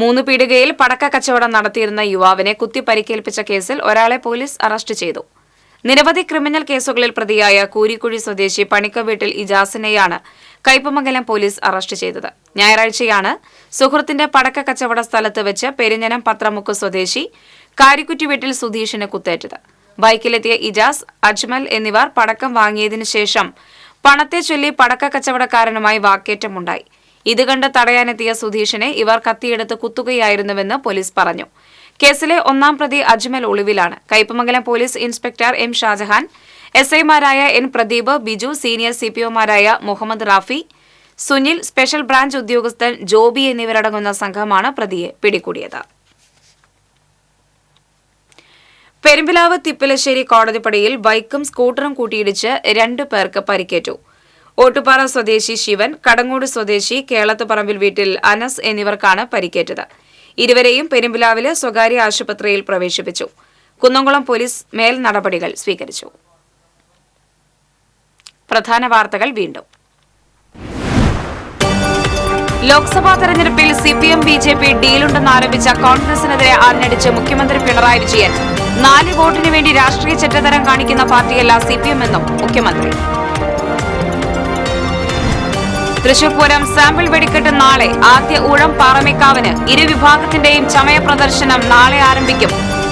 മൂന്ന് പീടികയിൽ പടക്ക കച്ചവടം നടത്തിയിരുന്ന യുവാവിനെ കുത്തി പരിക്കേൽപ്പിച്ച കേസിൽ ഒരാളെ പോലീസ് അറസ്റ്റ് ചെയ്തു. നിരവധി ക്രിമിനൽ കേസുകളിൽ പ്രതിയായ കൂരിക്കുഴി സ്വദേശി പണിക്കവീട്ടിൽ ഇജാസിനെയാണ് കയ്പമംഗലം പോലീസ് അറസ്റ്റ് ചെയ്തത്. ഞായറാഴ്ചയാണ് സുഹൃത്തിന്റെ പടക്ക കച്ചവട സ്ഥലത്ത് വെച്ച് പെരിഞ്ഞനം പത്രമുക്ക് സ്വദേശി കാരിക്കുറ്റി വീട്ടിൽ സുധീഷിന് കുത്തേറ്റത്. ബൈക്കിലെത്തിയ ഇജാസ്, അജ്മൽ എന്നിവർ പടക്കം വാങ്ങിയതിനു ശേഷം പണത്തെ ചൊല്ലി പടക്ക കച്ചവടക്കാരനുമായി വാക്കേറ്റമുണ്ടായി. ഇത് കണ്ട് തടയാനെത്തിയ സുധീഷിനെ ഇവർ കത്തിയെടുത്ത് കുത്തുകയായിരുന്നുവെന്ന് പോലീസ് പറഞ്ഞു. കേസിലെ ഒന്നാം പ്രതി അജ്മൽ ഒളിവിലാണ്. Kaipamangalam police inspector M Shajahan, SI-മാരായ N പ്രദീപ്, ബിജു, സീനിയർ CPO-മാരായ മുഹമ്മദ് റാഫി, സുനിൽ, സ്പെഷ്യൽ ബ്രാഞ്ച് ഉദ്യോഗസ്ഥൻ ജോബി എന്നിവരടങ്ങുന്ന സംഘമാണ് പ്രതിയെ പിടികൂടിയത്. പെരുമ്പിലാവ് തിപ്പലശ്ശേരി കോടതിപ്പടിയിൽ ബൈക്കും സ്കൂട്ടറും കൂട്ടിയിടിച്ച് 2 പേർക്ക് പരിക്കേറ്റു. ഓട്ടുപാറ സ്വദേശി ശിവൻ, കടങ്ങോട് സ്വദേശി കേളത്തുപറമ്പിൽ വീട്ടിൽ അനസ് എന്നിവർക്കാണ് പരിക്കേറ്റത്. ഇരുവരെയും പെരുമ്പിലാവിലെ സ്വകാര്യ ആശുപത്രിയിൽ പ്രവേശിപ്പിച്ചു. കുന്നംകുളം പോലീസ് മേൽ നടപടികൾ സ്വീകരിച്ചു. പ്രധാന വാർത്തകൾ വീണ്ടും. ലോക്സഭാ തെരഞ്ഞെടുപ്പിൽ CPM BJP ഡീലുണ്ടെന്ന് ആരോപിച്ച കോൺഗ്രസിനെതിരെ ആഞ്ഞടിച്ച് മുഖ്യമന്ത്രി പിണറായി വിജയൻ 4 വോട്ടിന് വേണ്ടി രാഷ്ട്രീയ ചെറ്റത്തരം കാണിക്കുന്ന പാർട്ടിയല്ല CPM എന്നും മുഖ്യമന്ത്രി. തൃശൂർ പൂരം സാമ്പിൾ വെടിക്കെട്ട് നാളെ. ആദ്യ ഊഴം പാറമേക്കാവിന്. ഇരുവിഭാഗത്തിന്റെയും ചമയ പ്രദർശനം നാളെ ആരംഭിക്കും.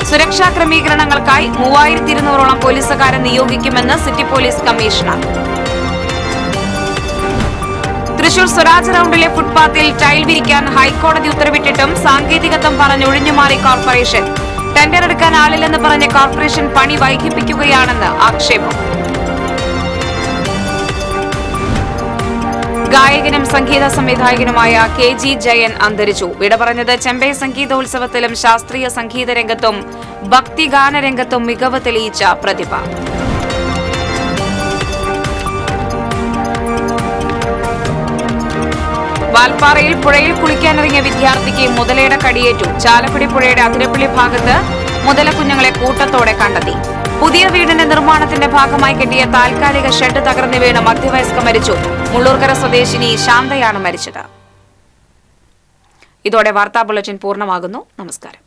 സുരക്ഷാ ക്രമീകരണങ്ങൾക്കായി 3200ഓളം പോലീസുകാരെ നിയോഗിക്കുമെന്ന് city police commissioner. Thrissur Swaraj റൌണ്ടിലെ ഫുട്പാത്തിൽ ടൈൽ വിരിക്കാൻ ഹൈക്കോടതി ഉത്തരവിട്ടിട്ടും സാങ്കേതികത്വം പറഞ്ഞൊഴിഞ്ഞുമാറി കോർപ്പറേഷൻ. ടെൻഡർ എടുക്കാൻ ആളില്ലെന്ന് പറഞ്ഞ കോർപ്പറേഷൻ പണി വൈകിപ്പിക്കുകയാണെന്ന് ആക്ഷേപം. ഗായകനും സംഗീത സംവിധായകനുമായ KG ജയൻ അന്തരിച്ചു. വിട പറഞ്ഞത് ചെമ്പൈ സംഗീതോത്സവത്തിലും ശാസ്ത്രീയ സംഗീത രംഗത്തും ഭക്തിഗാന രംഗത്തും മികവ് തെളിയിച്ച പ്രതിഭ. വാൽപ്പാറയിൽ പുഴയിൽ കുളിക്കാനിറങ്ങിയ വിദ്യാർത്ഥിക്ക് മുതലയുടെ കടിയേറ്റു. ചാലക്കുടി പുഴയുടെ അതിരപ്പള്ളി ഭാഗത്ത് മുതലക്കുഞ്ഞുങ്ങളെ കൂട്ടത്തോടെ കണ്ടെത്തി. പുതിയ വീടിന്റെ നിർമ്മാണത്തിന്റെ ഭാഗമായി കെട്ടിയ താൽക്കാലിക ഷെഡ് തകർന്നു വീണ് മധ്യവയസ്ക മരിച്ചു. മുള്ളൂർക്കര സ്വദേശിനി ശാന്തയാണ് മരിച്ചത്. ഇതോടെ വാർത്താ ബുള്ളറ്റിൻ പൂർണ്ണമാകുന്നു. നമസ്കാരം.